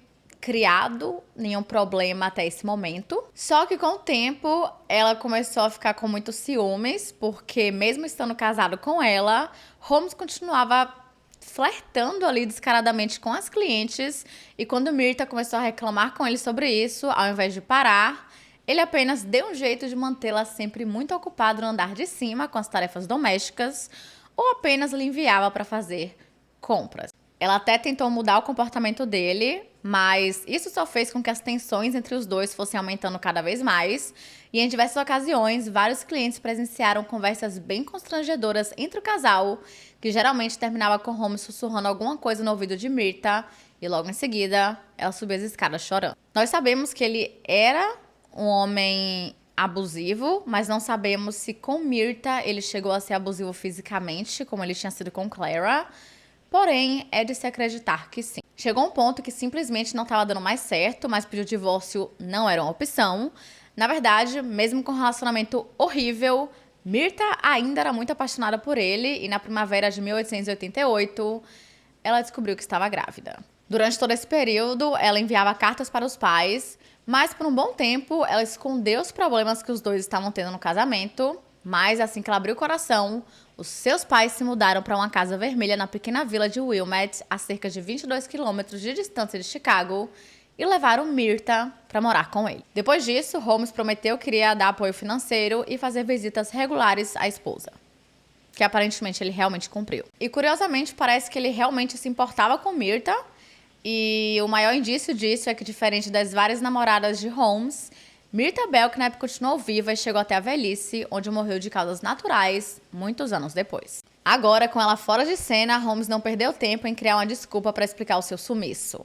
criado nenhum problema até esse momento. Só que com o tempo, ela começou a ficar com muitos ciúmes, porque mesmo estando casado com ela, Holmes continuava flertando ali descaradamente com as clientes, e quando Myrta começou a reclamar com ele sobre isso, ao invés de parar, ele apenas deu um jeito de mantê-la sempre muito ocupada no andar de cima com as tarefas domésticas, ou apenas lhe enviava para fazer compras. Ela até tentou mudar o comportamento dele, mas isso só fez com que as tensões entre os dois fossem aumentando cada vez mais. E em diversas ocasiões, vários clientes presenciaram conversas bem constrangedoras entre o casal, que geralmente terminava com Holmes sussurrando alguma coisa no ouvido de Myrta, e logo em seguida, ela subia as escadas chorando. Nós sabemos que ele era um homem abusivo, mas não sabemos se com Myrta ele chegou a ser abusivo fisicamente, como ele tinha sido com Clara. Porém, é de se acreditar que sim. Chegou um ponto que simplesmente não estava dando mais certo, mas pedir o divórcio não era uma opção. Na verdade, mesmo com um relacionamento horrível, Myrta ainda era muito apaixonada por ele e na primavera de 1888, ela descobriu que estava grávida. Durante todo esse período, ela enviava cartas para os pais, mas por um bom tempo ela escondeu os problemas que os dois estavam tendo no casamento. Mas assim que ela abriu o coração, os seus pais se mudaram para uma casa vermelha na pequena vila de Wilmette, a cerca de 22 quilômetros de distância de Chicago, e levaram Myrta para morar com ele. Depois disso, Holmes prometeu que iria dar apoio financeiro e fazer visitas regulares à esposa, que aparentemente ele realmente cumpriu. E curiosamente, parece que ele realmente se importava com Myrta, e o maior indício disso é que, diferente das várias namoradas de Holmes, Myrta Belknap continuou viva e chegou até a velhice, onde morreu de causas naturais muitos anos depois. Agora, com ela fora de cena, Holmes não perdeu tempo em criar uma desculpa para explicar o seu sumiço.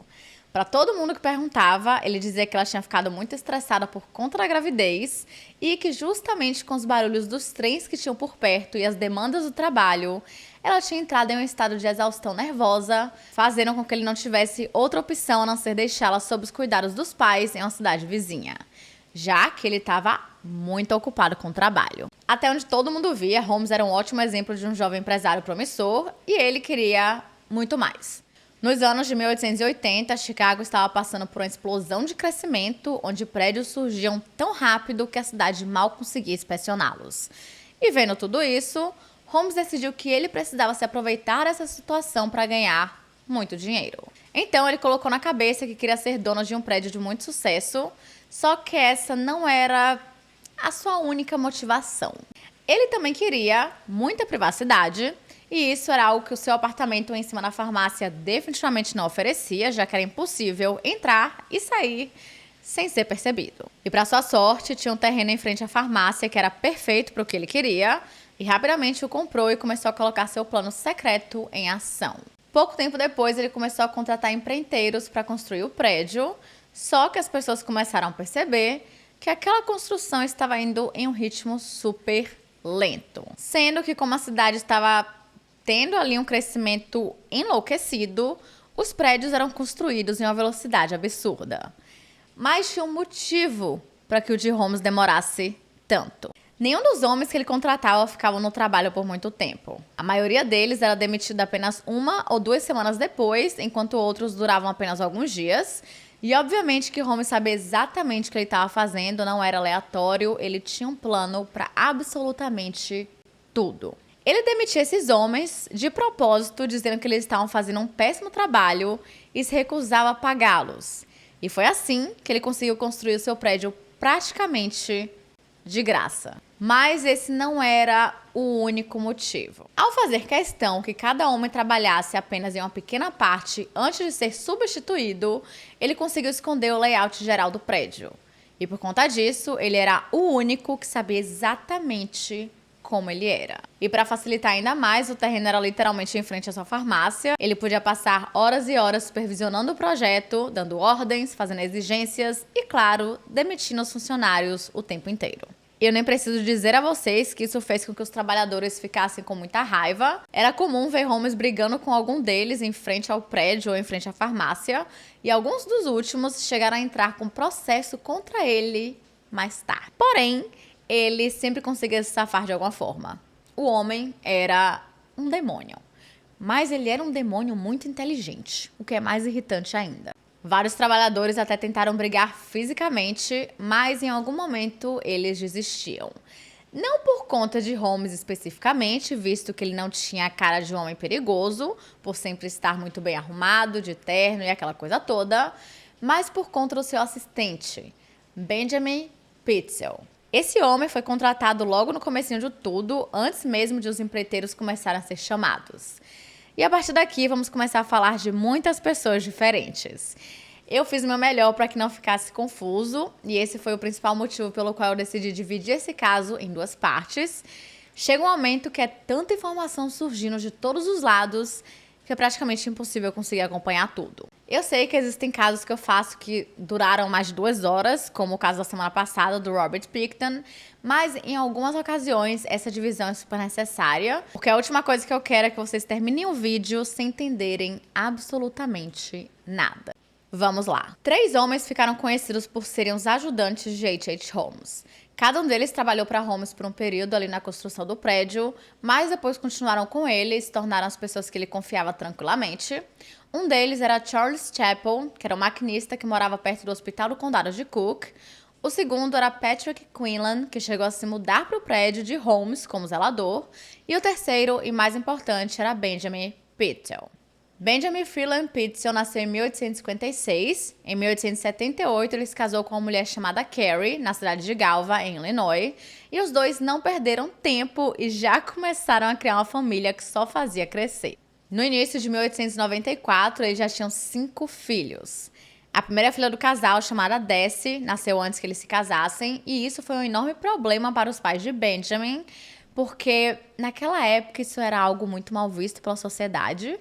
Para todo mundo que perguntava, ele dizia que ela tinha ficado muito estressada por conta da gravidez e que justamente com os barulhos dos trens que tinham por perto e as demandas do trabalho, ela tinha entrado em um estado de exaustão nervosa, fazendo com que ele não tivesse outra opção a não ser deixá-la sob os cuidados dos pais em uma cidade vizinha, já que ele estava muito ocupado com o trabalho. Até onde todo mundo via, Holmes era um ótimo exemplo de um jovem empresário promissor e ele queria muito mais. Nos anos de 1880, Chicago estava passando por uma explosão de crescimento, onde prédios surgiam tão rápido que a cidade mal conseguia inspecioná-los. E vendo tudo isso, Holmes decidiu que ele precisava se aproveitar dessa situação para ganhar muito dinheiro. Então ele colocou na cabeça que queria ser dono de um prédio de muito sucesso, só que essa não era a sua única motivação. Ele também queria muita privacidade, e isso era algo que o seu apartamento em cima da farmácia definitivamente não oferecia, já que era impossível entrar e sair sem ser percebido. E para sua sorte, tinha um terreno em frente à farmácia que era perfeito para o que ele queria, e rapidamente o comprou e começou a colocar seu plano secreto em ação. Pouco tempo depois, ele começou a contratar empreiteiros para construir o prédio, só que as pessoas começaram a perceber que aquela construção estava indo em um ritmo super lento. Sendo que como a cidade estava tendo ali um crescimento enlouquecido, os prédios eram construídos em uma velocidade absurda. Mas tinha um motivo para que o de Holmes demorasse tanto. Nenhum dos homens que ele contratava ficavam no trabalho por muito tempo. A maioria deles era demitida apenas 1 ou 2 semanas depois, enquanto outros duravam apenas alguns dias. E obviamente que Holmes sabia exatamente o que ele estava fazendo, não era aleatório, ele tinha um plano para absolutamente tudo. Ele demitia esses homens de propósito, dizendo que eles estavam fazendo um péssimo trabalho e se recusava a pagá-los. E foi assim que ele conseguiu construir o seu prédio praticamente de graça. Mas esse não era o único motivo. Ao fazer questão que cada homem trabalhasse apenas em uma pequena parte antes de ser substituído, ele conseguiu esconder o layout geral do prédio. E por conta disso, ele era o único que sabia exatamente como ele era. E para facilitar ainda mais, o terreno era literalmente em frente à sua farmácia. Ele podia passar horas e horas supervisionando o projeto, dando ordens, fazendo exigências e, claro, demitindo os funcionários o tempo inteiro. Eu nem preciso dizer a vocês que isso fez com que os trabalhadores ficassem com muita raiva. Era comum ver Holmes brigando com algum deles em frente ao prédio ou em frente à farmácia, e alguns dos últimos chegaram a entrar com processo contra ele mais tarde. Porém, ele sempre conseguia se safar de alguma forma. O homem era um demônio, mas ele era um demônio muito inteligente, o que é mais irritante ainda. Vários trabalhadores até tentaram brigar fisicamente, mas em algum momento eles desistiam. Não por conta de Holmes especificamente, visto que ele não tinha a cara de um homem perigoso, por sempre estar muito bem arrumado, de terno e aquela coisa toda, mas por conta do seu assistente, Benjamin Pitzel. Esse homem foi contratado logo no comecinho de tudo, antes mesmo de os empreiteiros começarem a ser chamados. E a partir daqui vamos começar a falar de muitas pessoas diferentes. Eu fiz o meu melhor para que não ficasse confuso, e esse foi o principal motivo pelo qual eu decidi dividir esse caso em 2 partes. Chega um momento que é tanta informação surgindo de todos os lados que é praticamente impossível conseguir acompanhar tudo. Eu sei que existem casos que eu faço que duraram mais de 2 horas, como o caso da semana passada do Robert Pickton, mas em algumas ocasiões essa divisão é super necessária, porque a última coisa que eu quero é que vocês terminem o vídeo sem entenderem absolutamente nada. Vamos lá. 3 homens ficaram conhecidos por serem os ajudantes de H.H. Holmes. Cada um deles trabalhou para Holmes por um período ali na construção do prédio, mas depois continuaram com ele e se tornaram as pessoas que ele confiava tranquilamente. Um deles era Charles Chappell, que era um maquinista que morava perto do Hospital do Condado de Cook. O segundo era Patrick Quinlan, que chegou a se mudar para o prédio de Holmes como zelador. E o terceiro, e mais importante, era Benjamin Pitzel. Benjamin Freeland Pitzel nasceu em 1856. Em 1878, ele se casou com uma mulher chamada Carrie, na cidade de Galva, em Illinois. E os dois não perderam tempo e já começaram a criar uma família que só fazia crescer. No início de 1894, eles já tinham 5 filhos. A primeira filha do casal, chamada Dessie, nasceu antes que eles se casassem. E isso foi um enorme problema para os pais de Benjamin, porque naquela época isso era algo muito mal visto pela sociedade.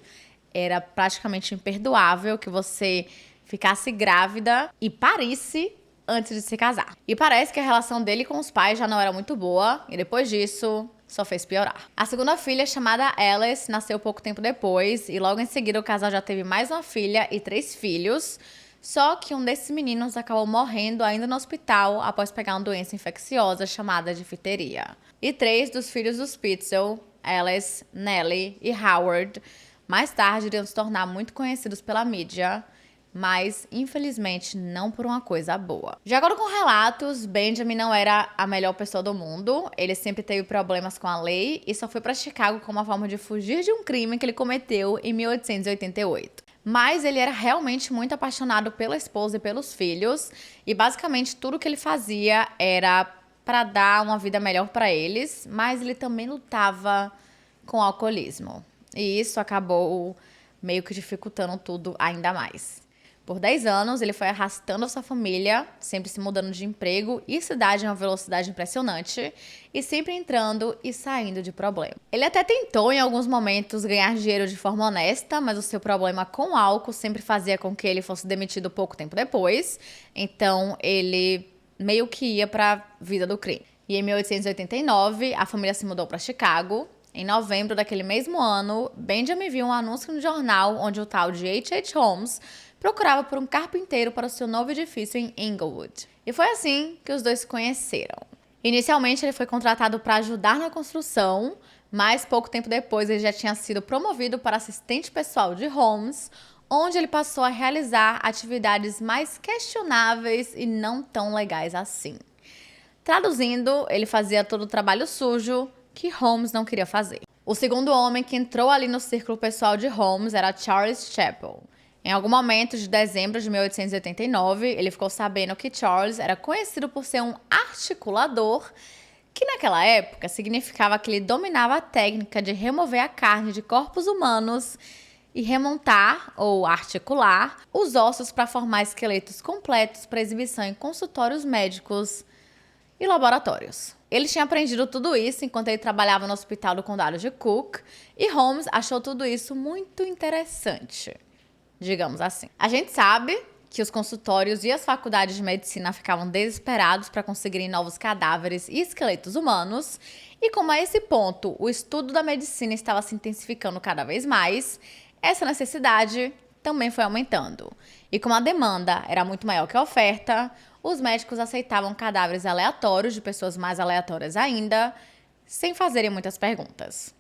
Era praticamente imperdoável que você ficasse grávida e parisse antes de se casar. E parece que a relação dele com os pais já não era muito boa, e depois disso só fez piorar. A segunda filha, chamada Alice, nasceu pouco tempo depois, e logo em seguida o casal já teve mais uma filha e 3 filhos, só que um desses meninos acabou morrendo ainda no hospital após pegar uma doença infecciosa chamada difteria. E 3 dos filhos dos Pitzel, Alice, Nellie e Howard, mais tarde iriam se tornar muito conhecidos pela mídia, mas infelizmente não por uma coisa boa. De acordo com relatos, Benjamin não era a melhor pessoa do mundo, ele sempre teve problemas com a lei e só foi para Chicago como uma forma de fugir de um crime que ele cometeu em 1888. Mas ele era realmente muito apaixonado pela esposa e pelos filhos, e basicamente tudo que ele fazia era para dar uma vida melhor para eles, mas ele também lutava com o alcoolismo. E isso acabou meio que dificultando tudo ainda mais. Por 10 anos, ele foi arrastando a sua família, sempre se mudando de emprego e cidade em uma velocidade impressionante, e sempre entrando e saindo de problema. Ele até tentou, em alguns momentos, ganhar dinheiro de forma honesta, mas o seu problema com o álcool sempre fazia com que ele fosse demitido pouco tempo depois. Então, ele meio que ia para a vida do crime. E em 1889, a família se mudou para Chicago. Em novembro daquele mesmo ano, Benjamin viu um anúncio no jornal onde o tal de H.H. Holmes procurava por um carpinteiro para o seu novo edifício em Inglewood. E foi assim que os dois se conheceram. Inicialmente, ele foi contratado para ajudar na construção, mas pouco tempo depois ele já tinha sido promovido para assistente pessoal de Holmes, onde ele passou a realizar atividades mais questionáveis e não tão legais assim. Traduzindo, ele fazia todo o trabalho sujo que Holmes não queria fazer. O segundo homem que entrou ali no círculo pessoal de Holmes era Charles Chappell. Em algum momento de dezembro de 1889, ele ficou sabendo que Charles era conhecido por ser um articulador, que naquela época significava que ele dominava a técnica de remover a carne de corpos humanos e remontar, ou articular, os ossos para formar esqueletos completos para exibição em consultórios médicos e laboratórios. Ele tinha aprendido tudo isso enquanto ele trabalhava no hospital do condado de Cook, e Holmes achou tudo isso muito interessante, digamos assim. A gente sabe que os consultórios e as faculdades de medicina ficavam desesperados para conseguirem novos cadáveres e esqueletos humanos, e como a esse ponto o estudo da medicina estava se intensificando cada vez mais, essa necessidade também foi aumentando. E como a demanda era muito maior que a oferta, os médicos aceitavam cadáveres aleatórios de pessoas mais aleatórias ainda, sem fazerem muitas perguntas.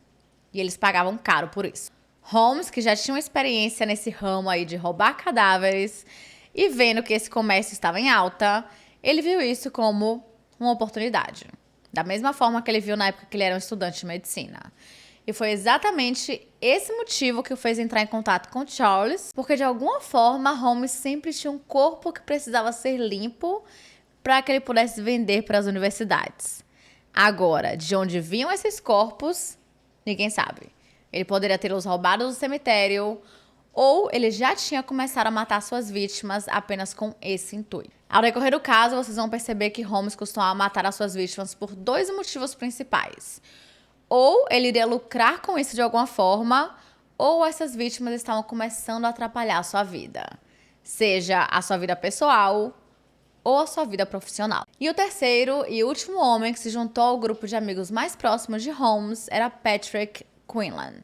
E eles pagavam caro por isso. Holmes, que já tinha uma experiência nesse ramo aí de roubar cadáveres, e vendo que esse comércio estava em alta, ele viu isso como uma oportunidade. Da mesma forma que ele viu na época que ele era um estudante de medicina. E foi exatamente esse motivo que o fez entrar em contato com Charles, porque de alguma forma Holmes sempre tinha um corpo que precisava ser limpo para que ele pudesse vender para as universidades. Agora, de onde vinham esses corpos, ninguém sabe. Ele poderia tê-los roubados do cemitério, ou ele já tinha começado a matar suas vítimas apenas com esse intuito. Ao decorrer do caso, vocês vão perceber que Holmes costumava matar as suas vítimas por dois motivos principais. Ou ele iria lucrar com isso de alguma forma, ou essas vítimas estavam começando a atrapalhar a sua vida. Seja a sua vida pessoal ou a sua vida profissional. E o terceiro e último homem que se juntou ao grupo de amigos mais próximos de Holmes era Patrick Quinlan.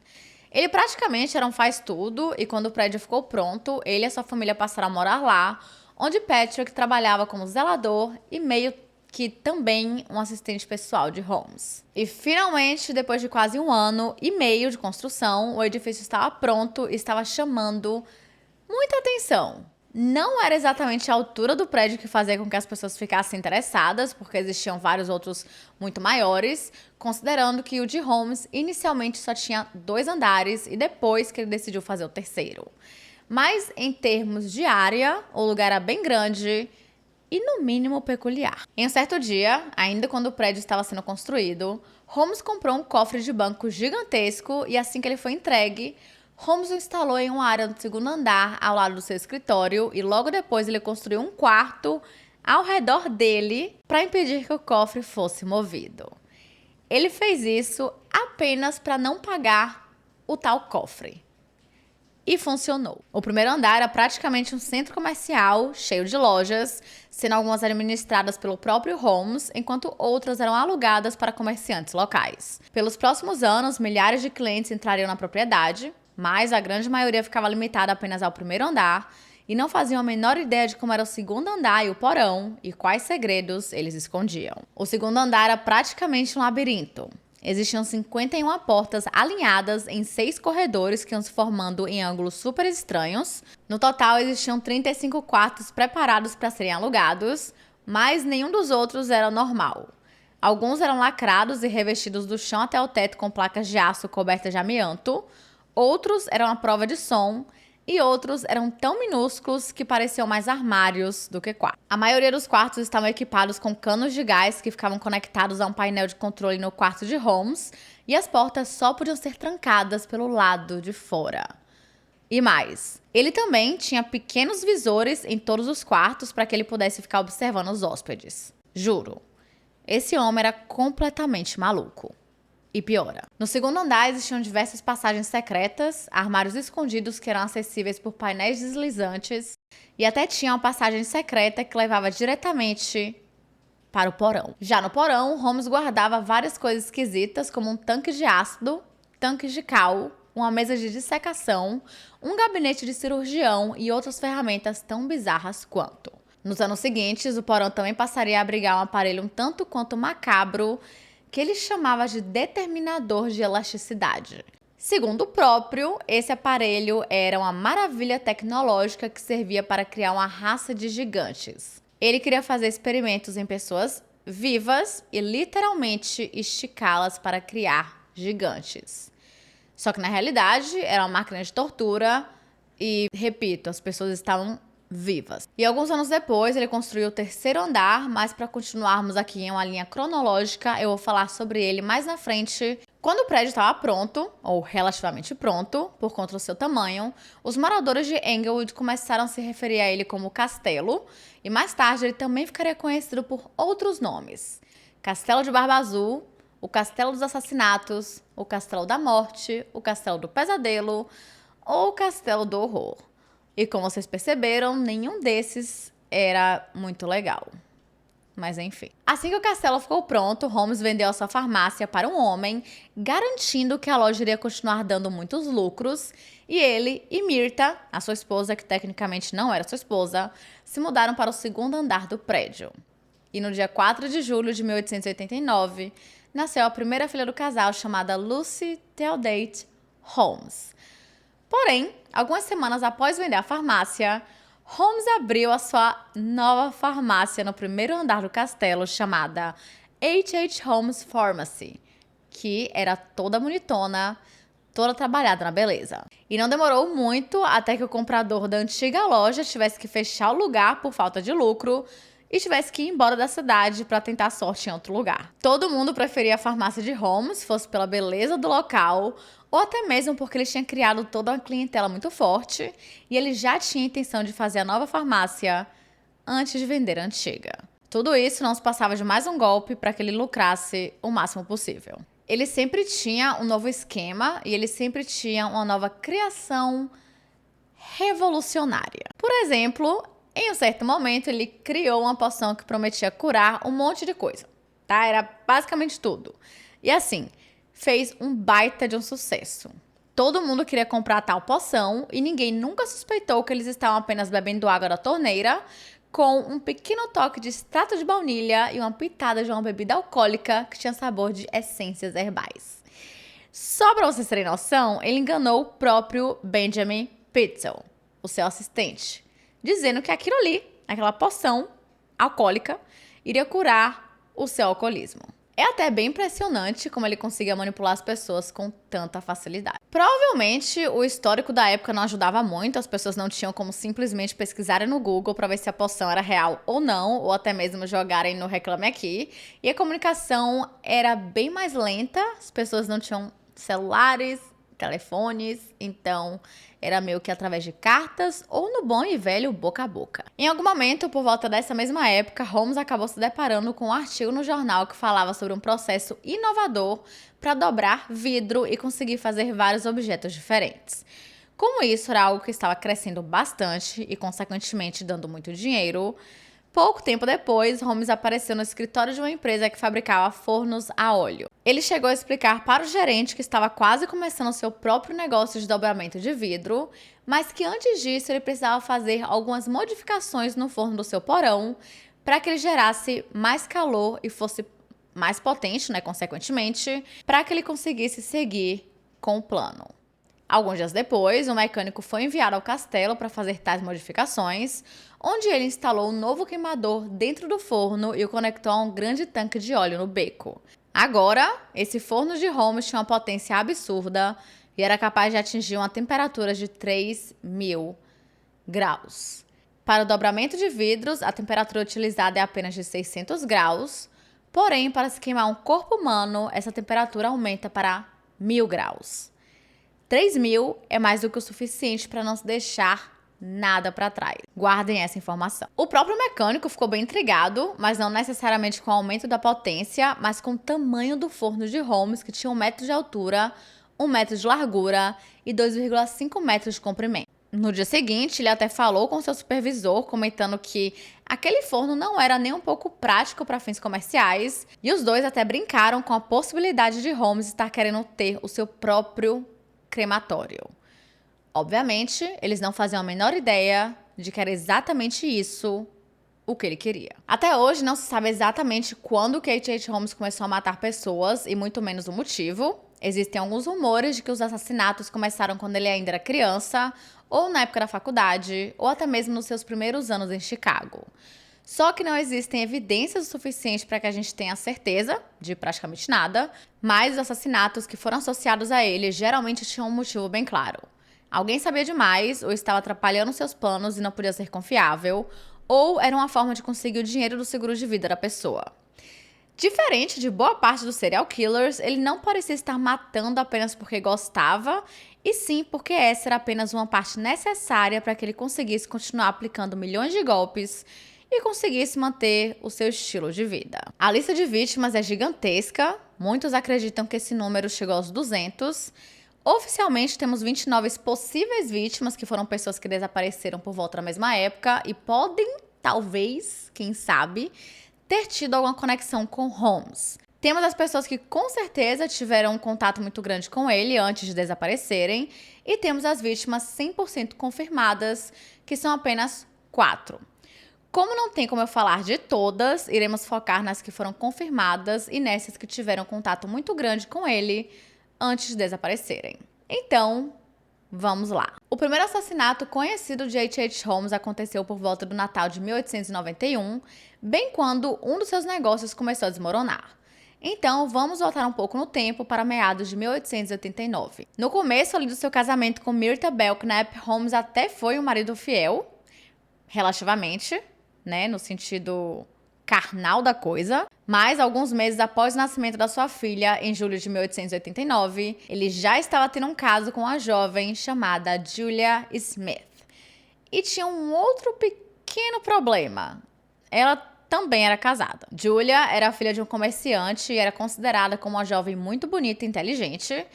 Ele praticamente era um faz-tudo, e quando o prédio ficou pronto, ele e sua família passaram a morar lá, onde Patrick trabalhava como zelador e meio que também um assistente pessoal de Holmes. E finalmente, depois de quase 1 ano e meio de construção, o edifício estava pronto e estava chamando muita atenção. Não era exatamente a altura do prédio que fazia com que as pessoas ficassem interessadas, porque existiam vários outros muito maiores, considerando que o de Holmes inicialmente só tinha 2 andares e depois que ele decidiu fazer o terceiro. Mas em termos de área, o lugar era bem grande e no mínimo peculiar. Em um certo dia, ainda quando o prédio estava sendo construído, Holmes comprou um cofre de banco gigantesco e assim que ele foi entregue, Holmes o instalou em uma área do segundo andar ao lado do seu escritório e logo depois ele construiu um quarto ao redor dele para impedir que o cofre fosse movido. Ele fez isso apenas para não pagar o tal cofre. E funcionou. O primeiro andar era praticamente um centro comercial cheio de lojas, sendo algumas administradas pelo próprio Holmes, enquanto outras eram alugadas para comerciantes locais. Pelos próximos anos, milhares de clientes entrariam na propriedade, mas a grande maioria ficava limitada apenas ao primeiro andar e não faziam a menor ideia de como era o segundo andar e o porão e quais segredos eles escondiam. O segundo andar era praticamente um labirinto. Existiam 51 portas alinhadas em 6 corredores que iam se formando em ângulos super estranhos. No total, existiam 35 quartos preparados para serem alugados, mas nenhum dos outros era normal. Alguns eram lacrados e revestidos do chão até o teto com placas de aço cobertas de amianto, outros eram à prova de som e outros eram tão minúsculos que pareciam mais armários do que quartos. A maioria dos quartos estavam equipados com canos de gás que ficavam conectados a um painel de controle no quarto de Holmes, e as portas só podiam ser trancadas pelo lado de fora. E mais, ele também tinha pequenos visores em todos os quartos para que ele pudesse ficar observando os hóspedes. Juro, esse homem era completamente maluco. E piora. No segundo andar existiam diversas passagens secretas, armários escondidos que eram acessíveis por painéis deslizantes e até tinha uma passagem secreta que levava diretamente para o porão. Já no porão, Holmes guardava várias coisas esquisitas, como um tanque de ácido, tanques de cal, uma mesa de dissecação, um gabinete de cirurgião e outras ferramentas tão bizarras quanto. Nos anos seguintes, o porão também passaria a abrigar um aparelho um tanto quanto macabro, que ele chamava de determinador de elasticidade. Segundo o próprio, esse aparelho era uma maravilha tecnológica que servia para criar uma raça de gigantes. Ele queria fazer experimentos em pessoas vivas e literalmente esticá-las para criar gigantes. Só que na realidade era uma máquina de tortura e, repito, as pessoas estavam vivas. E alguns anos depois ele construiu o terceiro andar, mas para continuarmos aqui em uma linha cronológica, eu vou falar sobre ele mais na frente. Quando o prédio estava pronto, ou relativamente pronto, por conta do seu tamanho, os moradores de Englewood começaram a se referir a ele como Castelo, e mais tarde ele também ficaria conhecido por outros nomes. Castelo de Barba Azul, o Castelo dos Assassinatos, o Castelo da Morte, o Castelo do Pesadelo ou o Castelo do Horror. E como vocês perceberam, nenhum desses era muito legal. Mas enfim. Assim que o castelo ficou pronto, Holmes vendeu a sua farmácia para um homem, garantindo que a loja iria continuar dando muitos lucros, e ele e Myrta, a sua esposa, que tecnicamente não era sua esposa, se mudaram para o segundo andar do prédio. E no dia 4 de julho de 1889, nasceu a primeira filha do casal, chamada Lucy Theodate Holmes. Porém, algumas semanas após vender a farmácia, Holmes abriu a sua nova farmácia no primeiro andar do castelo, chamada H.H. Holmes Pharmacy, que era toda bonitona, toda trabalhada na beleza. E não demorou muito até que o comprador da antiga loja tivesse que fechar o lugar por falta de lucro e tivesse que ir embora da cidade para tentar sorte em outro lugar. Todo mundo preferia a farmácia de Holmes, fosse pela beleza do local ou até mesmo porque ele tinha criado toda uma clientela muito forte e ele já tinha a intenção de fazer a nova farmácia antes de vender a antiga. Tudo isso não se passava de mais um golpe para que ele lucrasse o máximo possível. Ele sempre tinha um novo esquema e ele sempre tinha uma nova criação revolucionária. Por exemplo, em um certo momento ele criou uma poção que prometia curar um monte de coisa, tá? Era basicamente tudo. E assim, fez um baita de um sucesso. Todo mundo queria comprar tal poção e ninguém nunca suspeitou que eles estavam apenas bebendo água da torneira com um pequeno toque de extrato de baunilha e uma pitada de uma bebida alcoólica que tinha sabor de essências herbais. Só para vocês terem noção, ele enganou o próprio Benjamin Pitzel, o seu assistente, dizendo que aquilo ali, aquela poção alcoólica, iria curar o seu alcoolismo. É até bem impressionante como ele conseguia manipular as pessoas com tanta facilidade. Provavelmente o histórico da época não ajudava muito, as pessoas não tinham como simplesmente pesquisarem no Google para ver se a poção era real ou não, ou até mesmo jogarem no Reclame Aqui. E a comunicação era bem mais lenta, as pessoas não tinham celulares, telefones, então era meio que através de cartas ou no bom e velho boca a boca. Em algum momento, por volta dessa mesma época, Holmes acabou se deparando com um artigo no jornal que falava sobre um processo inovador para dobrar vidro e conseguir fazer vários objetos diferentes. Como isso era algo que estava crescendo bastante e, consequentemente, dando muito dinheiro, pouco tempo depois, Holmes apareceu no escritório de uma empresa que fabricava fornos a óleo. Ele chegou a explicar para o gerente que estava quase começando seu próprio negócio de dobramento de vidro, mas que antes disso ele precisava fazer algumas modificações no forno do seu porão para que ele gerasse mais calor e fosse mais potente, consequentemente, para que ele conseguisse seguir com o plano. Alguns dias depois, o mecânico foi enviado ao castelo para fazer tais modificações, onde ele instalou um novo queimador dentro do forno e o conectou a um grande tanque de óleo no beco. Agora, esse forno de Holmes tinha uma potência absurda e era capaz de atingir uma temperatura de 3.000 graus. Para o dobramento de vidros, a temperatura utilizada é apenas de 600 graus, porém, para se queimar um corpo humano, essa temperatura aumenta para 1.000 graus. 3.000 é mais do que o suficiente para não se deixar nada para trás. Guardem essa informação. O próprio mecânico ficou bem intrigado, mas não necessariamente com o aumento da potência, mas com o tamanho do forno de Holmes, que tinha 1 metro de altura, 1 metro de largura e 2,5 metros de comprimento. No dia seguinte, ele até falou com seu supervisor, comentando que aquele forno não era nem um pouco prático para fins comerciais, e os dois até brincaram com a possibilidade de Holmes estar querendo ter o seu próprio crematório. Obviamente, eles não faziam a menor ideia de que era exatamente isso o que ele queria. Até hoje não se sabe exatamente quando K.H. Holmes começou a matar pessoas e muito menos o motivo. Existem alguns rumores de que os assassinatos começaram quando ele ainda era criança, ou na época da faculdade, ou até mesmo nos seus primeiros anos em Chicago. Só que não existem evidências o suficiente para que a gente tenha certeza de praticamente nada, mas os assassinatos que foram associados a ele geralmente tinham um motivo bem claro. Alguém sabia demais, ou estava atrapalhando seus planos e não podia ser confiável, ou era uma forma de conseguir o dinheiro do seguro de vida da pessoa. Diferente de boa parte dos serial killers, ele não parecia estar matando apenas porque gostava, e sim porque essa era apenas uma parte necessária para que ele conseguisse continuar aplicando milhões de golpes e conseguisse manter o seu estilo de vida. A lista de vítimas é gigantesca, muitos acreditam que esse número chegou aos 200. Oficialmente, temos 29 possíveis vítimas, que foram pessoas que desapareceram por volta da mesma época e podem, talvez, quem sabe, ter tido alguma conexão com Holmes. Temos as pessoas que com certeza tiveram um contato muito grande com ele antes de desaparecerem, e temos as vítimas 100% confirmadas, que são apenas 4. Como não tem como eu falar de todas, iremos focar nas que foram confirmadas e nessas que tiveram contato muito grande com ele antes de desaparecerem. Então, vamos lá. O primeiro assassinato conhecido de H.H. Holmes aconteceu por volta do Natal de 1891, bem quando um dos seus negócios começou a desmoronar. Então, vamos voltar um pouco no tempo para meados de 1889. No começo ali do seu casamento com Myrta Belknap, Holmes até foi um marido fiel, relativamente, né, no sentido carnal da coisa, mas alguns meses após o nascimento da sua filha, em julho de 1889, ele já estava tendo um caso com uma jovem chamada Julia Smith. E tinha um outro pequeno problema. Ela também era casada. Julia era filha de um comerciante e era considerada como uma jovem muito bonita e inteligente.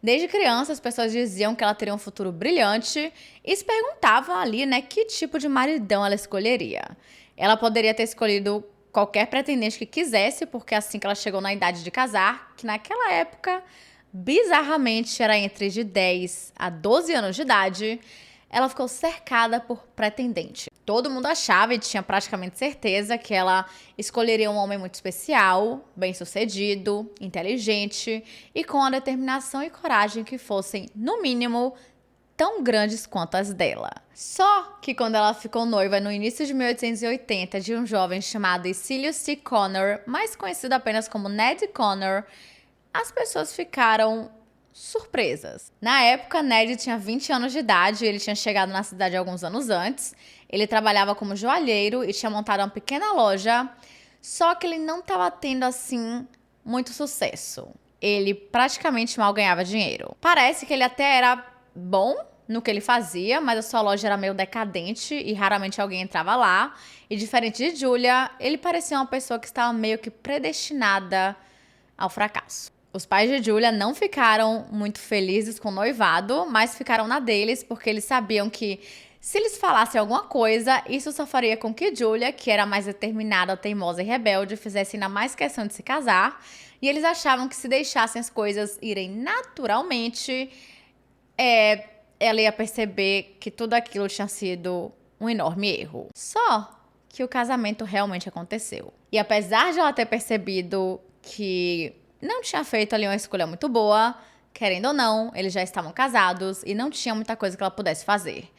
Desde criança, as pessoas diziam que ela teria um futuro brilhante e se perguntavam ali, né, que tipo de maridão ela escolheria. Ela poderia ter escolhido qualquer pretendente que quisesse, porque assim que ela chegou na idade de casar, que naquela época, bizarramente, era entre de 10 a 12 anos de idade, ela ficou cercada por pretendente. Todo mundo achava e tinha praticamente certeza que ela escolheria um homem muito especial, bem-sucedido, inteligente e com a determinação e coragem que fossem, no mínimo, tão grandes quanto as dela. Só que quando ela ficou noiva no início de 1880 de um jovem chamado Silas T. Connor, mais conhecido apenas como Ned Connor, as pessoas ficaram surpresas. Na época, Ned tinha 20 anos de idade e ele tinha chegado na cidade alguns anos antes. Ele trabalhava como joalheiro e tinha montado uma pequena loja, só que ele não estava tendo, assim, muito sucesso. Ele praticamente mal ganhava dinheiro. Parece que ele até era bom no que ele fazia, mas a sua loja era meio decadente e raramente alguém entrava lá. E diferente de Julia, ele parecia uma pessoa que estava meio que predestinada ao fracasso. Os pais de Julia não ficaram muito felizes com o noivado, mas ficaram na deles porque eles sabiam que se eles falassem alguma coisa, isso só faria com que Julia, que era mais determinada, teimosa e rebelde, fizesse ainda mais questão de se casar. E eles achavam que se deixassem as coisas irem naturalmente, ela ia perceber que tudo aquilo tinha sido um enorme erro. Só que o casamento realmente aconteceu. E apesar de ela ter percebido que não tinha feito ali uma escolha muito boa, querendo ou não, eles já estavam casados e não tinha muita coisa que ela pudesse fazer.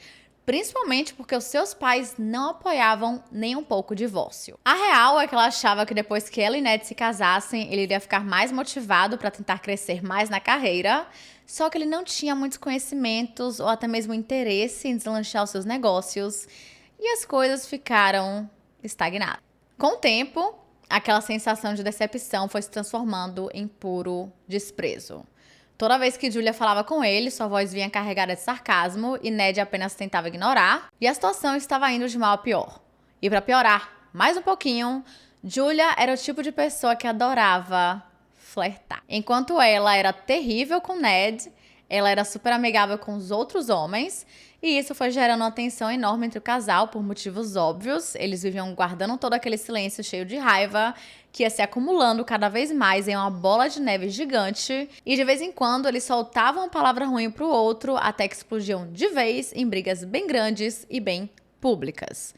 Principalmente porque os seus pais não apoiavam nem um pouco o divórcio. A real é que ela achava que depois que ela e Ned se casassem, ele iria ficar mais motivado para tentar crescer mais na carreira, só que ele não tinha muitos conhecimentos ou até mesmo interesse em deslanchar os seus negócios e as coisas ficaram estagnadas. Com o tempo, aquela sensação de decepção foi se transformando em puro desprezo. Toda vez que Julia falava com ele, sua voz vinha carregada de sarcasmo e Ned apenas tentava ignorar, e a situação estava indo de mal a pior. E para piorar mais um pouquinho, Julia era o tipo de pessoa que adorava flertar. Enquanto ela era terrível com Ned, ela era super amigável com os outros homens, E isso foi gerando uma tensão enorme entre o casal por motivos óbvios. Eles viviam guardando todo aquele silêncio cheio de raiva, que ia se acumulando cada vez mais em uma bola de neve gigante. E de vez em quando eles soltavam uma palavra ruim pro outro, até que explodiam de vez em brigas bem grandes e bem públicas.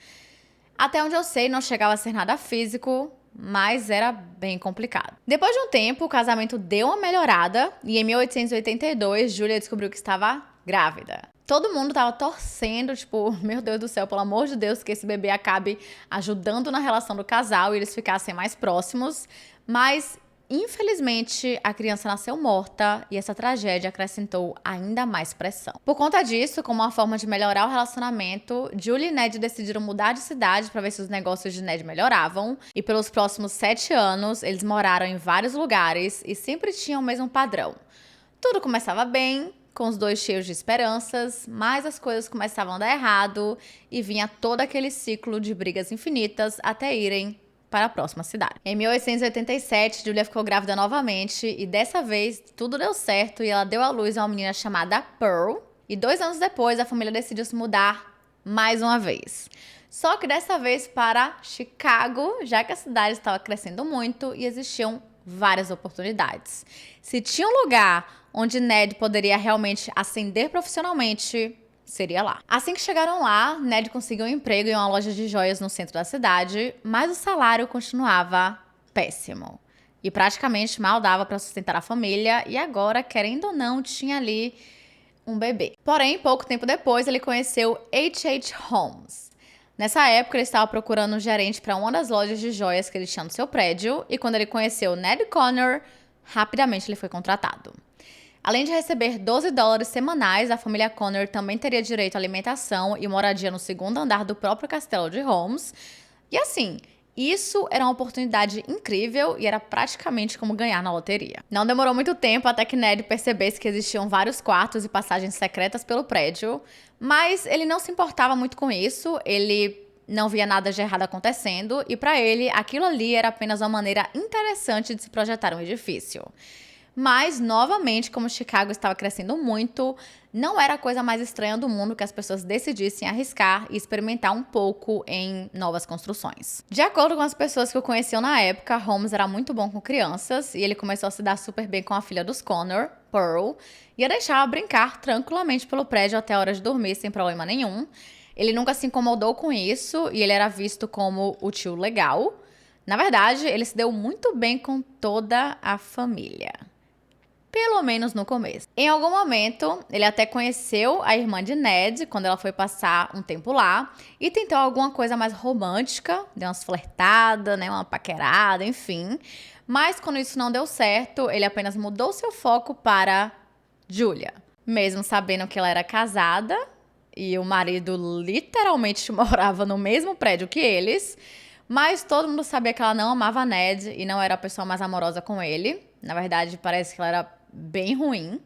Até onde eu sei, não chegava a ser nada físico, mas era bem complicado. Depois de um tempo, o casamento deu uma melhorada e em 1882, Julia descobriu que estava grávida. Todo mundo tava torcendo, tipo, meu Deus do céu, pelo amor de Deus, que esse bebê acabe ajudando na relação do casal e eles ficassem mais próximos. Mas, infelizmente, a criança nasceu morta e essa tragédia acrescentou ainda mais pressão. Por conta disso, como uma forma de melhorar o relacionamento, Julie e Ned decidiram mudar de cidade para ver se os negócios de Ned melhoravam. E pelos próximos 7 anos, eles moraram em vários lugares e sempre tinham o mesmo padrão. Tudo começava bem, com os dois cheios de esperanças, mas as coisas começavam a dar errado e vinha todo aquele ciclo de brigas infinitas até irem para a próxima cidade. Em 1887, Julia ficou grávida novamente e dessa vez tudo deu certo e ela deu à luz a uma menina chamada Pearl. E 2 anos depois, a família decidiu se mudar mais uma vez. Só que dessa vez para Chicago, já que a cidade estava crescendo muito e existiam várias oportunidades. Se tinha um lugar onde Ned poderia realmente ascender profissionalmente, seria lá. Assim que chegaram lá, Ned conseguiu um emprego em uma loja de joias no centro da cidade, mas o salário continuava péssimo. E praticamente mal dava para sustentar a família, e agora, querendo ou não, tinha ali um bebê. Porém, pouco tempo depois, ele conheceu H.H. Holmes. Nessa época, ele estava procurando um gerente para uma das lojas de joias que ele tinha no seu prédio, e quando ele conheceu Ned Connor, rapidamente ele foi contratado. Além de receber $12 semanais, a família Connor também teria direito à alimentação e moradia no segundo andar do próprio castelo de Holmes. E assim, isso era uma oportunidade incrível e era praticamente como ganhar na loteria. Não demorou muito tempo até que Ned percebesse que existiam vários quartos e passagens secretas pelo prédio, mas ele não se importava muito com isso, ele não via nada de errado acontecendo e para ele aquilo ali era apenas uma maneira interessante de se projetar um edifício. Mas, novamente, como Chicago estava crescendo muito, não era a coisa mais estranha do mundo que as pessoas decidissem arriscar e experimentar um pouco em novas construções. De acordo com as pessoas que o conheciam na época, Holmes era muito bom com crianças e ele começou a se dar super bem com a filha dos Connor, Pearl, e a deixá-la brincar tranquilamente pelo prédio até a hora de dormir sem problema nenhum. Ele nunca se incomodou com isso e ele era visto como o tio legal. Na verdade, ele se deu muito bem com toda a família. Pelo menos no começo. Em algum momento, ele até conheceu a irmã de Ned, quando ela foi passar um tempo lá, e tentou alguma coisa mais romântica, deu umas flertadas, né, uma paquerada, enfim. Mas quando isso não deu certo, ele apenas mudou seu foco para Julia. Mesmo sabendo que ela era casada, e o marido literalmente morava no mesmo prédio que eles, mas todo mundo sabia que ela não amava Ned e não era a pessoa mais amorosa com ele. Na verdade, parece que ela era bem ruim,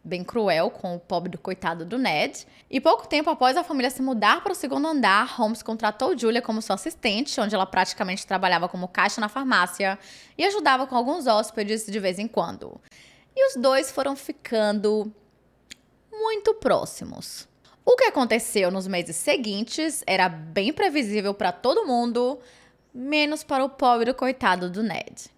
bem cruel com o pobre do coitado do Ned. E pouco tempo após a família se mudar para o segundo andar, Holmes contratou Julia como sua assistente, onde ela praticamente trabalhava como caixa na farmácia e ajudava com alguns hóspedes de vez em quando. E os dois foram ficando muito próximos. O que aconteceu nos meses seguintes era bem previsível para todo mundo, menos para o pobre coitado do Ned.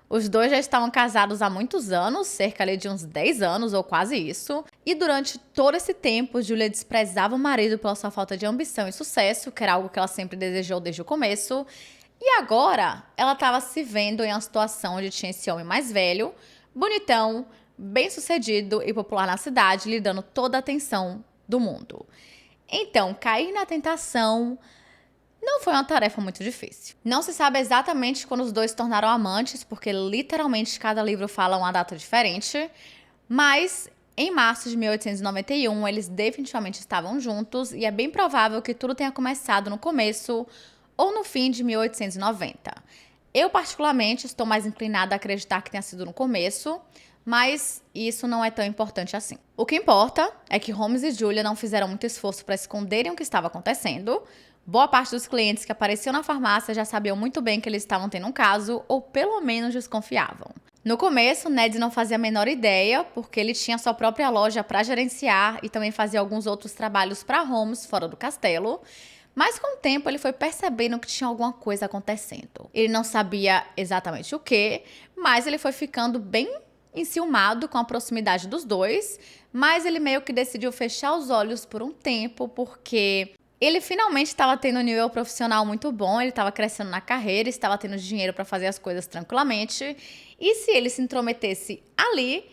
Os dois já estavam casados há muitos anos, cerca de uns 10 anos ou quase isso. E durante todo esse tempo, Julia desprezava o marido pela sua falta de ambição e sucesso, que era algo que ela sempre desejou desde o começo. E agora, ela estava se vendo em uma situação onde tinha esse homem mais velho, bonitão, bem-sucedido e popular na cidade, lhe dando toda a atenção do mundo. Então, cair na tentação não foi uma tarefa muito difícil. Não se sabe exatamente quando os dois se tornaram amantes, porque literalmente cada livro fala uma data diferente, mas em março de 1891 eles definitivamente estavam juntos e é bem provável que tudo tenha começado no começo ou no fim de 1890. Eu particularmente estou mais inclinada a acreditar que tenha sido no começo, mas isso não é tão importante assim. O que importa é que Holmes e Julia não fizeram muito esforço para esconderem o que estava acontecendo. Boa parte dos clientes que apareciam na farmácia já sabiam muito bem que eles estavam tendo um caso, ou pelo menos desconfiavam. No começo, Ned não fazia a menor ideia, porque ele tinha sua própria loja para gerenciar e também fazia alguns outros trabalhos para Holmes fora do castelo. Mas com o tempo ele foi percebendo que tinha alguma coisa acontecendo. Ele não sabia exatamente o que, mas ele foi ficando bem enciumado com a proximidade dos dois, mas ele meio que decidiu fechar os olhos por um tempo, porque ele finalmente estava tendo um nível profissional muito bom, ele estava crescendo na carreira, estava tendo dinheiro para fazer as coisas tranquilamente, e se ele se intrometesse ali,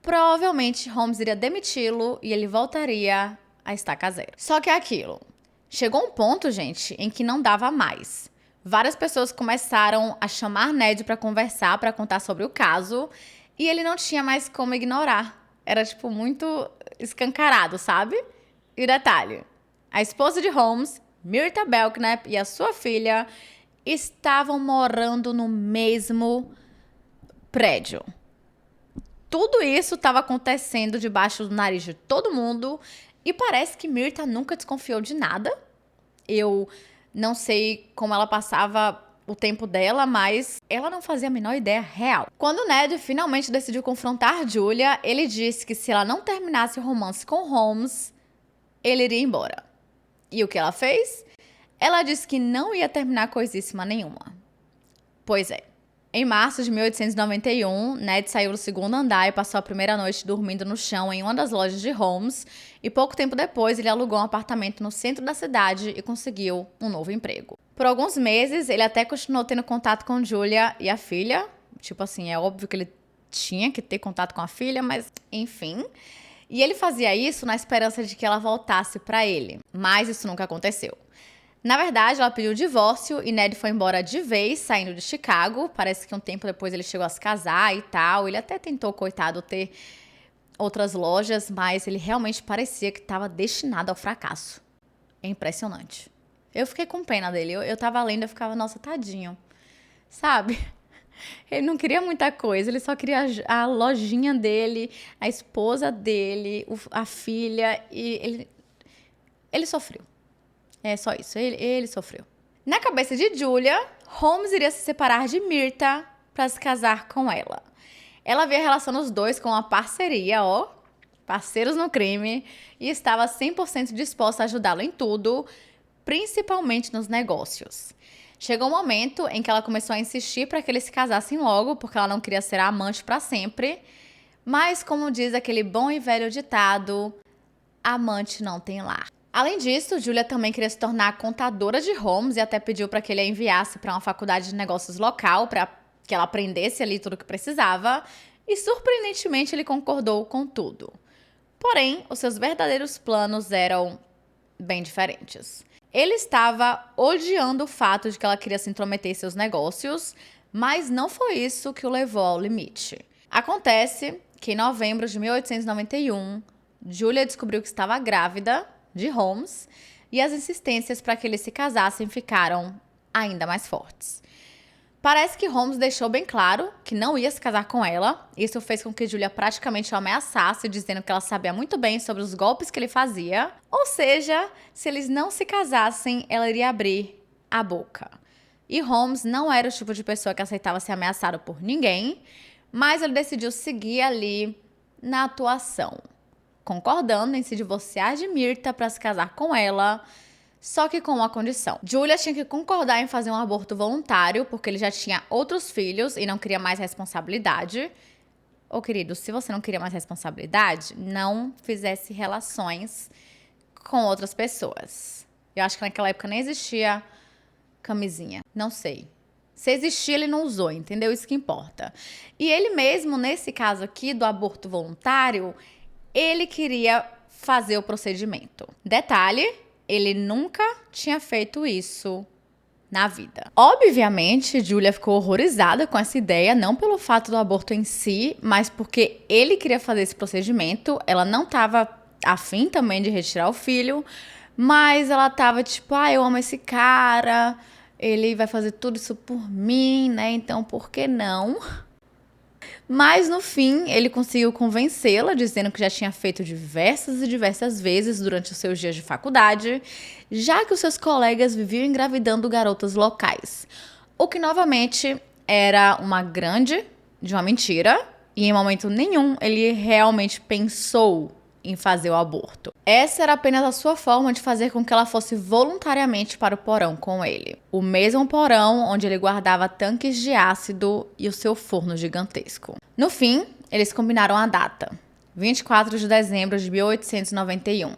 provavelmente Holmes iria demiti-lo e ele voltaria a estaca zero. Só que é aquilo. Chegou um ponto, gente, em que não dava mais. Várias pessoas começaram a chamar Ned para conversar, para contar sobre o caso, e ele não tinha mais como ignorar. Era, tipo, muito escancarado, sabe? E detalhe, a esposa de Holmes, Myrta Belknap, e a sua filha estavam morando no mesmo prédio. Tudo isso estava acontecendo debaixo do nariz de todo mundo e parece que Myrta nunca desconfiou de nada. Eu não sei como ela passava o tempo dela, mas ela não fazia a menor ideia real. Quando Ned finalmente decidiu confrontar Julia, ele disse que se ela não terminasse o romance com Holmes, ele iria embora. E o que ela fez? Ela disse que não ia terminar coisíssima nenhuma. Pois é. Em março de 1891, Ned saiu do segundo andar e passou a primeira noite dormindo no chão em uma das lojas de Holmes, e pouco tempo depois ele alugou um apartamento no centro da cidade e conseguiu um novo emprego. Por alguns meses, ele até continuou tendo contato com Julia e a filha. Tipo assim, é óbvio que ele tinha que ter contato com a filha, mas enfim. E ele fazia isso na esperança de que ela voltasse para ele, mas isso nunca aconteceu. Na verdade, ela pediu o divórcio e Ned foi embora de vez, saindo de Chicago. Parece que um tempo depois ele chegou a se casar e tal. Ele até tentou, coitado, ter outras lojas, mas ele realmente parecia que estava destinado ao fracasso. É impressionante. Eu fiquei com pena dele. Eu tava lendo e eu ficava, nossa, tadinho. Sabe? Ele não queria muita coisa, ele só queria a lojinha dele, a esposa dele, a filha, e ele sofreu. É só isso, ele sofreu. Na cabeça de Julia, Holmes iria se separar de Myrta para se casar com ela. Ela via a relação dos dois com uma parceria, ó, parceiros no crime, e estava 100% disposta a ajudá-lo em tudo, principalmente nos negócios. Chegou um momento em que ela começou a insistir para que eles se casassem logo, porque ela não queria ser a amante para sempre. Mas, como diz aquele bom e velho ditado, amante não tem lar. Além disso, Julia também queria se tornar contadora de Holmes e até pediu para que ele a enviasse para uma faculdade de negócios local, para que ela aprendesse ali tudo o que precisava. E, surpreendentemente, ele concordou com tudo. Porém, os seus verdadeiros planos eram bem diferentes. Ele estava odiando o fato de que ela queria se intrometer em seus negócios, mas não foi isso que o levou ao limite. Acontece que em novembro de 1891, Julia descobriu que estava grávida de Holmes e as insistências para que eles se casassem ficaram ainda mais fortes. Parece que Holmes deixou bem claro que não ia se casar com ela. Isso fez com que Julia praticamente o ameaçasse, dizendo que ela sabia muito bem sobre os golpes que ele fazia. Ou seja, se eles não se casassem, ela iria abrir a boca. E Holmes não era o tipo de pessoa que aceitava ser ameaçado por ninguém, mas ele decidiu seguir ali na atuação, concordando em se divorciar de Myrta para se casar com ela, só que com uma condição. Julia tinha que concordar em fazer um aborto voluntário, porque ele já tinha outros filhos e não queria mais responsabilidade. Ô, querido, se você não queria mais responsabilidade, não fizesse relações com outras pessoas. Eu acho que naquela época nem existia camisinha. Não sei. Se existia, ele não usou, entendeu? Isso que importa. E ele mesmo, nesse caso aqui do aborto voluntário, ele queria fazer o procedimento. Detalhe, ele nunca tinha feito isso na vida. Obviamente, Julia ficou horrorizada com essa ideia, não pelo fato do aborto em si, mas porque ele queria fazer esse procedimento. Ela não estava afim também de retirar o filho, mas ela estava tipo, eu amo esse cara, ele vai fazer tudo isso por mim, né? Então, por que não? Mas no fim, ele conseguiu convencê-la, dizendo que já tinha feito diversas e diversas vezes durante os seus dias de faculdade, já que os seus colegas viviam engravidando garotas locais. O que novamente era uma grande de uma mentira, e em momento nenhum ele realmente pensou em fazer o aborto. Essa era apenas a sua forma de fazer com que ela fosse voluntariamente para o porão com ele. O mesmo porão onde ele guardava tanques de ácido e o seu forno gigantesco. No fim, eles combinaram a data, 24 de dezembro de 1891.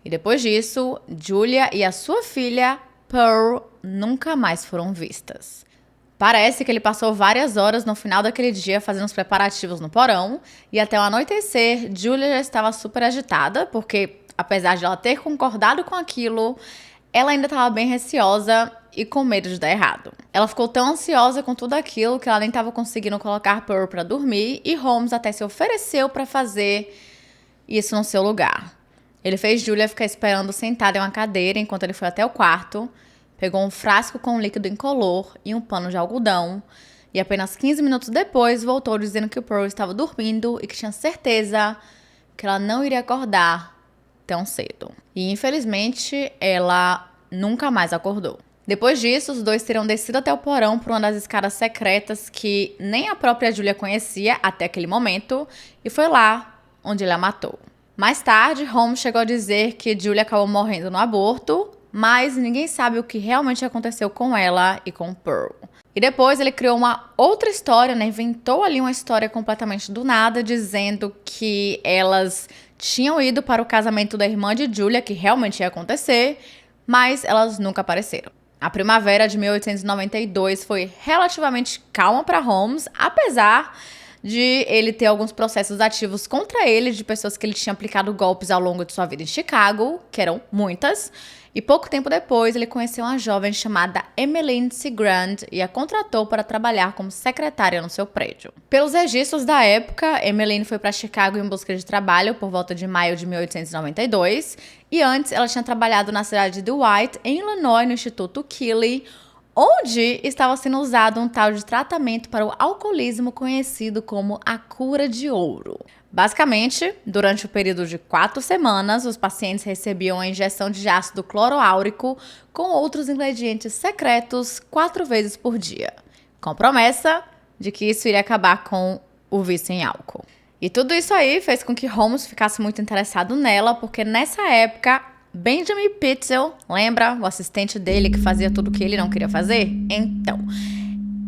E depois disso, Julia e a sua filha, Pearl, nunca mais foram vistas. Parece que ele passou várias horas no final daquele dia fazendo os preparativos no porão, e até o anoitecer, Julia já estava super agitada, porque apesar de ela ter concordado com aquilo, ela ainda estava bem receosa e com medo de dar errado. Ela ficou tão ansiosa com tudo aquilo que ela nem estava conseguindo colocar Pearl para dormir, e Holmes até se ofereceu para fazer isso no seu lugar. Ele fez Julia ficar esperando sentada em uma cadeira enquanto ele foi até o quarto, pegou um frasco com um líquido incolor e um pano de algodão, e apenas 15 minutos depois voltou dizendo que o Pearl estava dormindo e que tinha certeza que ela não iria acordar tão cedo. E infelizmente ela nunca mais acordou. Depois disso, os dois teriam descido até o porão por uma das escadas secretas que nem a própria Julia conhecia até aquele momento, e foi lá onde ele a matou. Mais tarde, Holmes chegou a dizer que Julia acabou morrendo no aborto, mas ninguém sabe o que realmente aconteceu com ela e com Pearl. E depois ele criou uma outra história, né? Inventou ali uma história completamente do nada, dizendo que elas tinham ido para o casamento da irmã de Julia, que realmente ia acontecer, mas elas nunca apareceram. A primavera de 1892 foi relativamente calma para Holmes, apesar de ele ter alguns processos ativos contra ele, de pessoas que ele tinha aplicado golpes ao longo de sua vida em Chicago, que eram muitas. E pouco tempo depois, ele conheceu uma jovem chamada Emmeline Cigrand e a contratou para trabalhar como secretária no seu prédio. Pelos registros da época, Emmeline foi para Chicago em busca de trabalho por volta de maio de 1892, e antes ela tinha trabalhado na cidade de Dwight, em Illinois, no Instituto Keeley, onde estava sendo usado um tal de tratamento para o alcoolismo conhecido como a cura de ouro. Basicamente, durante o período de 4 semanas, os pacientes recebiam a injeção de ácido cloroáurico com outros ingredientes secretos 4 vezes por dia, com promessa de que isso iria acabar com o vício em álcool. E tudo isso aí fez com que Holmes ficasse muito interessado nela, porque nessa época Benjamin Pitezel, lembra? O assistente dele que fazia tudo o que ele não queria fazer? Então,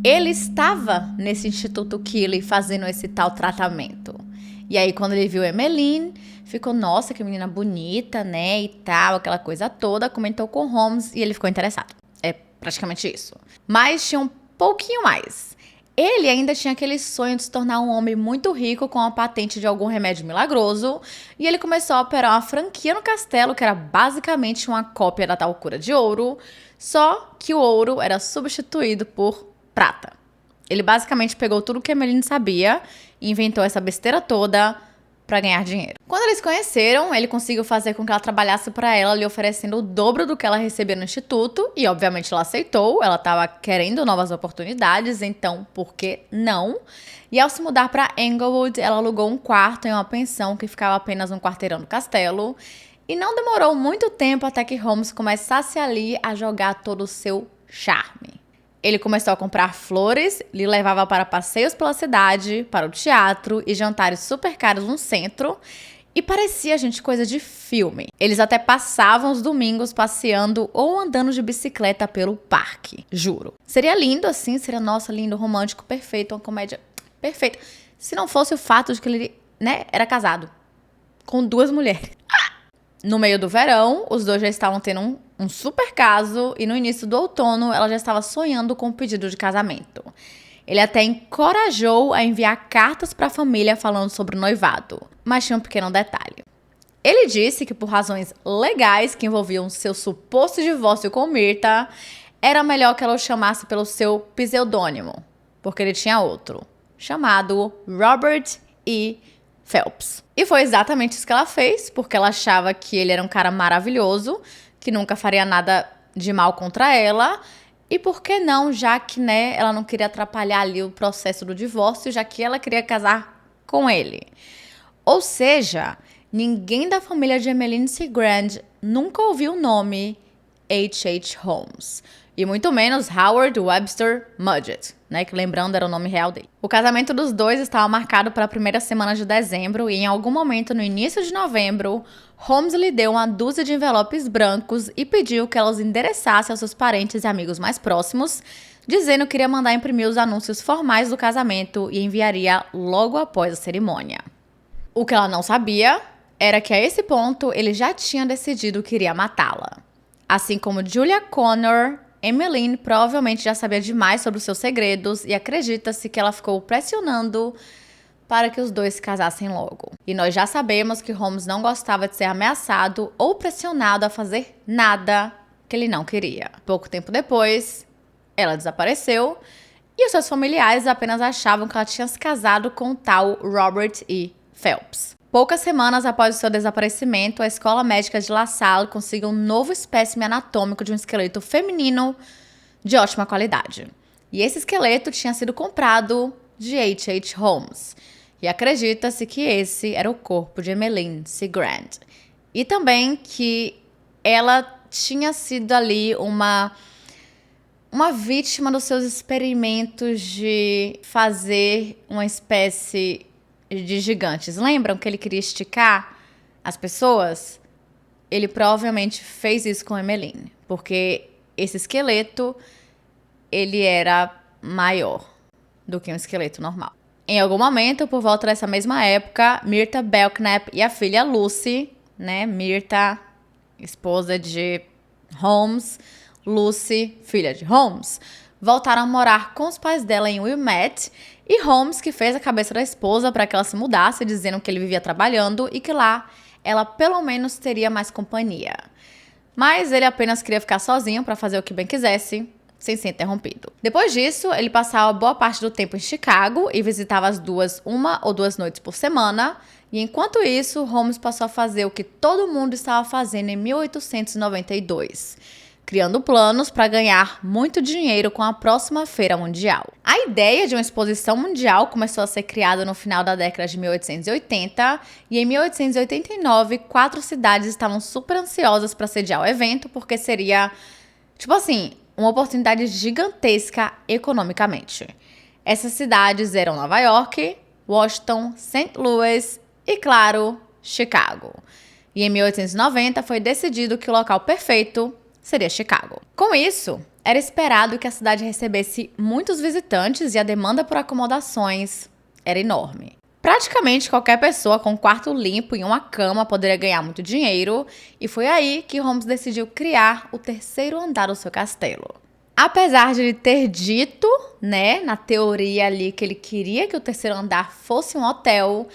ele estava nesse Instituto Keeley fazendo esse tal tratamento. E aí, quando ele viu Emmeline, ficou, nossa, que menina bonita, né, e tal, aquela coisa toda, comentou com Holmes e ele ficou interessado. É praticamente isso. Mas tinha um pouquinho mais. Ele ainda tinha aquele sonho de se tornar um homem muito rico com a patente de algum remédio milagroso, e ele começou a operar uma franquia no castelo que era basicamente uma cópia da tal cura de ouro, só que o ouro era substituído por prata. Ele basicamente pegou tudo que a Emmeline sabia e inventou essa besteira toda para ganhar dinheiro. Quando eles conheceram, ele conseguiu fazer com que ela trabalhasse para ela, lhe oferecendo o dobro do que ela recebia no instituto, e obviamente ela aceitou, ela estava querendo novas oportunidades, então por que não? E ao se mudar para Englewood, ela alugou um quarto em uma pensão que ficava apenas um quarteirão do castelo, e não demorou muito tempo até que Holmes começasse ali a jogar todo o seu charme. Ele começou a comprar flores, lhe levava para passeios pela cidade, para o teatro e jantares super caros no centro. E parecia, gente, coisa de filme. Eles até passavam os domingos passeando ou andando de bicicleta pelo parque, juro. Seria lindo assim, seria, nossa, lindo, romântico, perfeito, uma comédia perfeita. Se não fosse o fato de que ele, né, era casado com 2 mulheres. No meio do verão, os dois já estavam tendo um super caso, e no início do outono ela já estava sonhando com o pedido de casamento. Ele até encorajou a enviar cartas para a família falando sobre o noivado, mas tinha um pequeno detalhe. Ele disse que por razões legais que envolviam seu suposto divórcio com Myrta, era melhor que ela o chamasse pelo seu pseudônimo, porque ele tinha outro, chamado Robert E. Phelps. E foi exatamente isso que ela fez, porque ela achava que ele era um cara maravilhoso, que nunca faria nada de mal contra ela, E por que não, já que, né, ela não queria atrapalhar ali o processo do divórcio, já que ela queria casar com ele. Ou seja, ninguém da família de Emmeline Cigrand nunca ouviu o nome H.H. Holmes. E muito menos Howard Webster Mudgett, né? Que lembrando era o nome real dele. O casamento dos dois estava marcado para a primeira semana de dezembro e em algum momento no início de novembro, Holmes lhe deu uma dúzia de envelopes brancos e pediu que ela os endereçasse aos seus parentes e amigos mais próximos, dizendo que iria mandar imprimir os anúncios formais do casamento e enviaria logo após a cerimônia. O que ela não sabia era que a esse ponto ele já tinha decidido que iria matá-la. Assim como Julia Connor, Emmeline provavelmente já sabia demais sobre os seus segredos e acredita-se que ela ficou pressionando para que os dois se casassem logo. E nós já sabemos que Holmes não gostava de ser ameaçado ou pressionado a fazer nada que ele não queria. Pouco tempo depois, ela desapareceu e os seus familiares apenas achavam que ela tinha se casado com o tal Robert E. Phelps. Poucas semanas após o seu desaparecimento, a Escola Médica de La Salle conseguiu um novo espécime anatômico de um esqueleto feminino de ótima qualidade. E esse esqueleto tinha sido comprado de H.H. Holmes. E acredita-se que esse era o corpo de Emmeline Cigrand. E também que ela tinha sido ali uma vítima dos seus experimentos de fazer uma espécie de gigantes. Lembram que ele queria esticar as pessoas? Ele provavelmente fez isso com Emmeline, porque esse esqueleto, ele era maior do que um esqueleto normal. Em algum momento, por volta dessa mesma época, Myrta Belknap e a filha Lucy, né, Myrta, esposa de Holmes, Lucy, filha de Holmes, voltaram a morar com os pais dela em Wilmette, e Holmes que fez a cabeça da esposa para que ela se mudasse, dizendo que ele vivia trabalhando e que lá ela pelo menos teria mais companhia. Mas ele apenas queria ficar sozinho para fazer o que bem quisesse, sem ser interrompido. Depois disso, ele passava boa parte do tempo em Chicago e visitava as duas uma ou duas noites por semana. E enquanto isso, Holmes passou a fazer o que todo mundo estava fazendo em 1892. Criando planos para ganhar muito dinheiro com a próxima Feira Mundial. A ideia de uma exposição mundial começou a ser criada no final da década de 1880 e em 1889, 4 cidades estavam super ansiosas para sediar o evento porque seria, tipo assim, uma oportunidade gigantesca economicamente. Essas cidades eram Nova York, Washington, St. Louis e, claro, Chicago. E em 1890 foi decidido que o local perfeito seria Chicago. Com isso, era esperado que a cidade recebesse muitos visitantes e a demanda por acomodações era enorme. Praticamente qualquer pessoa com um quarto limpo e uma cama poderia ganhar muito dinheiro, e foi aí que Holmes decidiu criar o terceiro andar do seu castelo. Apesar de ele ter dito, né, na teoria ali que ele queria que o terceiro andar fosse um hotel,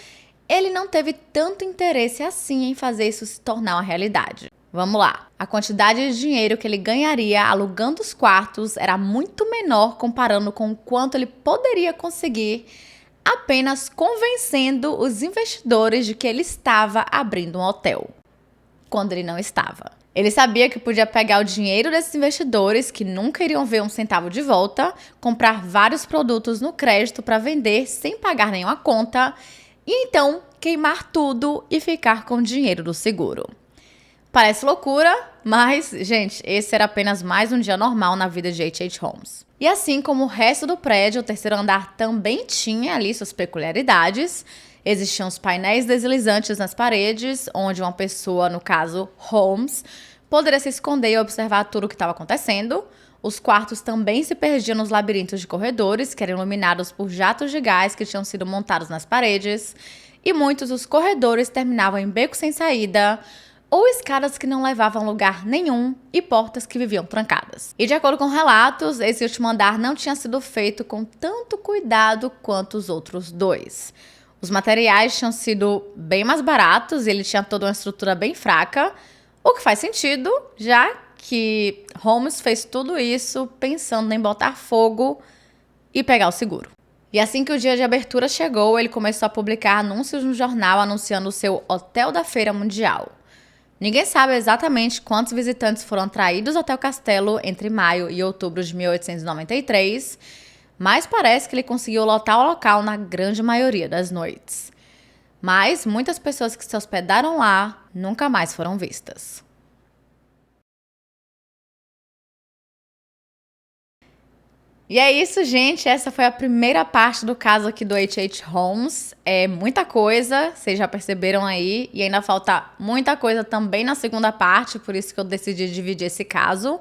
ele não teve tanto interesse assim em fazer isso se tornar uma realidade. Vamos lá. A quantidade de dinheiro que ele ganharia alugando os quartos era muito menor comparando com o quanto ele poderia conseguir apenas convencendo os investidores de que ele estava abrindo um hotel, quando ele não estava. Ele sabia que podia pegar o dinheiro desses investidores, que nunca iriam ver um centavo de volta, comprar vários produtos no crédito para vender sem pagar nenhuma conta, e então queimar tudo e ficar com o dinheiro do seguro. Parece loucura, mas, gente, esse era apenas mais um dia normal na vida de H.H. Holmes. E assim como o resto do prédio, o terceiro andar também tinha ali suas peculiaridades. Existiam os painéis deslizantes nas paredes, onde uma pessoa, no caso Holmes, poderia se esconder e observar tudo o que estava acontecendo. Os quartos também se perdiam nos labirintos de corredores, que eram iluminados por jatos de gás que tinham sido montados nas paredes. E muitos dos corredores terminavam em becos sem saída, ou escadas que não levavam a lugar nenhum e portas que viviam trancadas. E de acordo com relatos, esse último andar não tinha sido feito com tanto cuidado quanto os outros dois. Os materiais tinham sido bem mais baratos e ele tinha toda uma estrutura bem fraca, o que faz sentido, já que Holmes fez tudo isso pensando em botar fogo e pegar o seguro. E assim que o dia de abertura chegou, ele começou a publicar anúncios no jornal anunciando o seu Hotel da Feira Mundial. Ninguém sabe exatamente quantos visitantes foram atraídos até o castelo entre maio e outubro de 1893, mas parece que ele conseguiu lotar o local na grande maioria das noites. Mas muitas pessoas que se hospedaram lá nunca mais foram vistas. E é isso, gente. Essa foi a primeira parte do caso aqui do H.H. Holmes. É muita coisa, vocês já perceberam aí. E ainda falta muita coisa também na segunda parte, por isso que eu decidi dividir esse caso.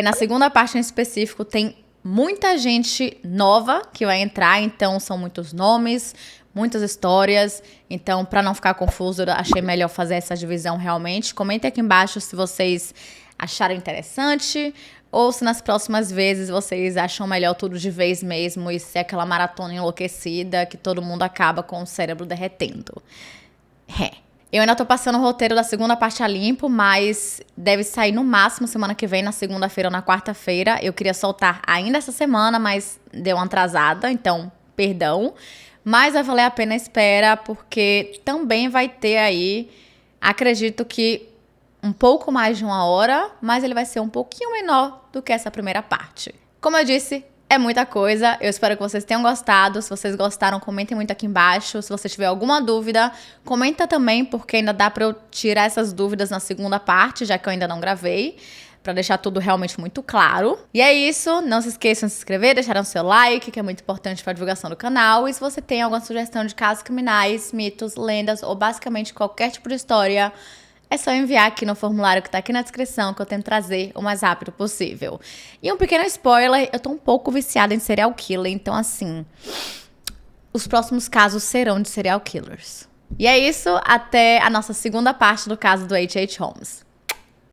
Na segunda parte em específico tem muita gente nova que vai entrar, então são muitos nomes, muitas histórias. Então, para não ficar confuso, eu achei melhor fazer essa divisão realmente. Comentem aqui embaixo se vocês acharam interessante ou se nas próximas vezes vocês acham melhor tudo de vez mesmo e ser aquela maratona enlouquecida que todo mundo acaba com o cérebro derretendo. Eu ainda tô passando o roteiro da segunda parte a limpo, mas deve sair no máximo semana que vem, na segunda-feira ou na quarta-feira. Eu queria soltar ainda essa semana, mas deu uma atrasada, então perdão. Mas vai valer a pena a espera, porque também vai ter aí, acredito que um pouco mais de 1 hora, mas ele vai ser um pouquinho menor do que essa primeira parte. Como eu disse, é muita coisa. Eu espero que vocês tenham gostado. Se vocês gostaram, comentem muito aqui embaixo. Se você tiver alguma dúvida, comenta também, porque ainda dá pra eu tirar essas dúvidas na segunda parte, já que eu ainda não gravei, pra deixar tudo realmente muito claro. E é isso. Não se esqueçam de se inscrever, deixar o seu like, que é muito importante pra divulgação do canal. E se você tem alguma sugestão de casos criminais, mitos, lendas ou basicamente qualquer tipo de história, é só enviar aqui no formulário que tá aqui na descrição, que eu tento trazer o mais rápido possível. E um pequeno spoiler, eu tô um pouco viciada em serial killer, então assim, os próximos casos serão de serial killers. E é isso, até a nossa segunda parte do caso do H.H. Holmes.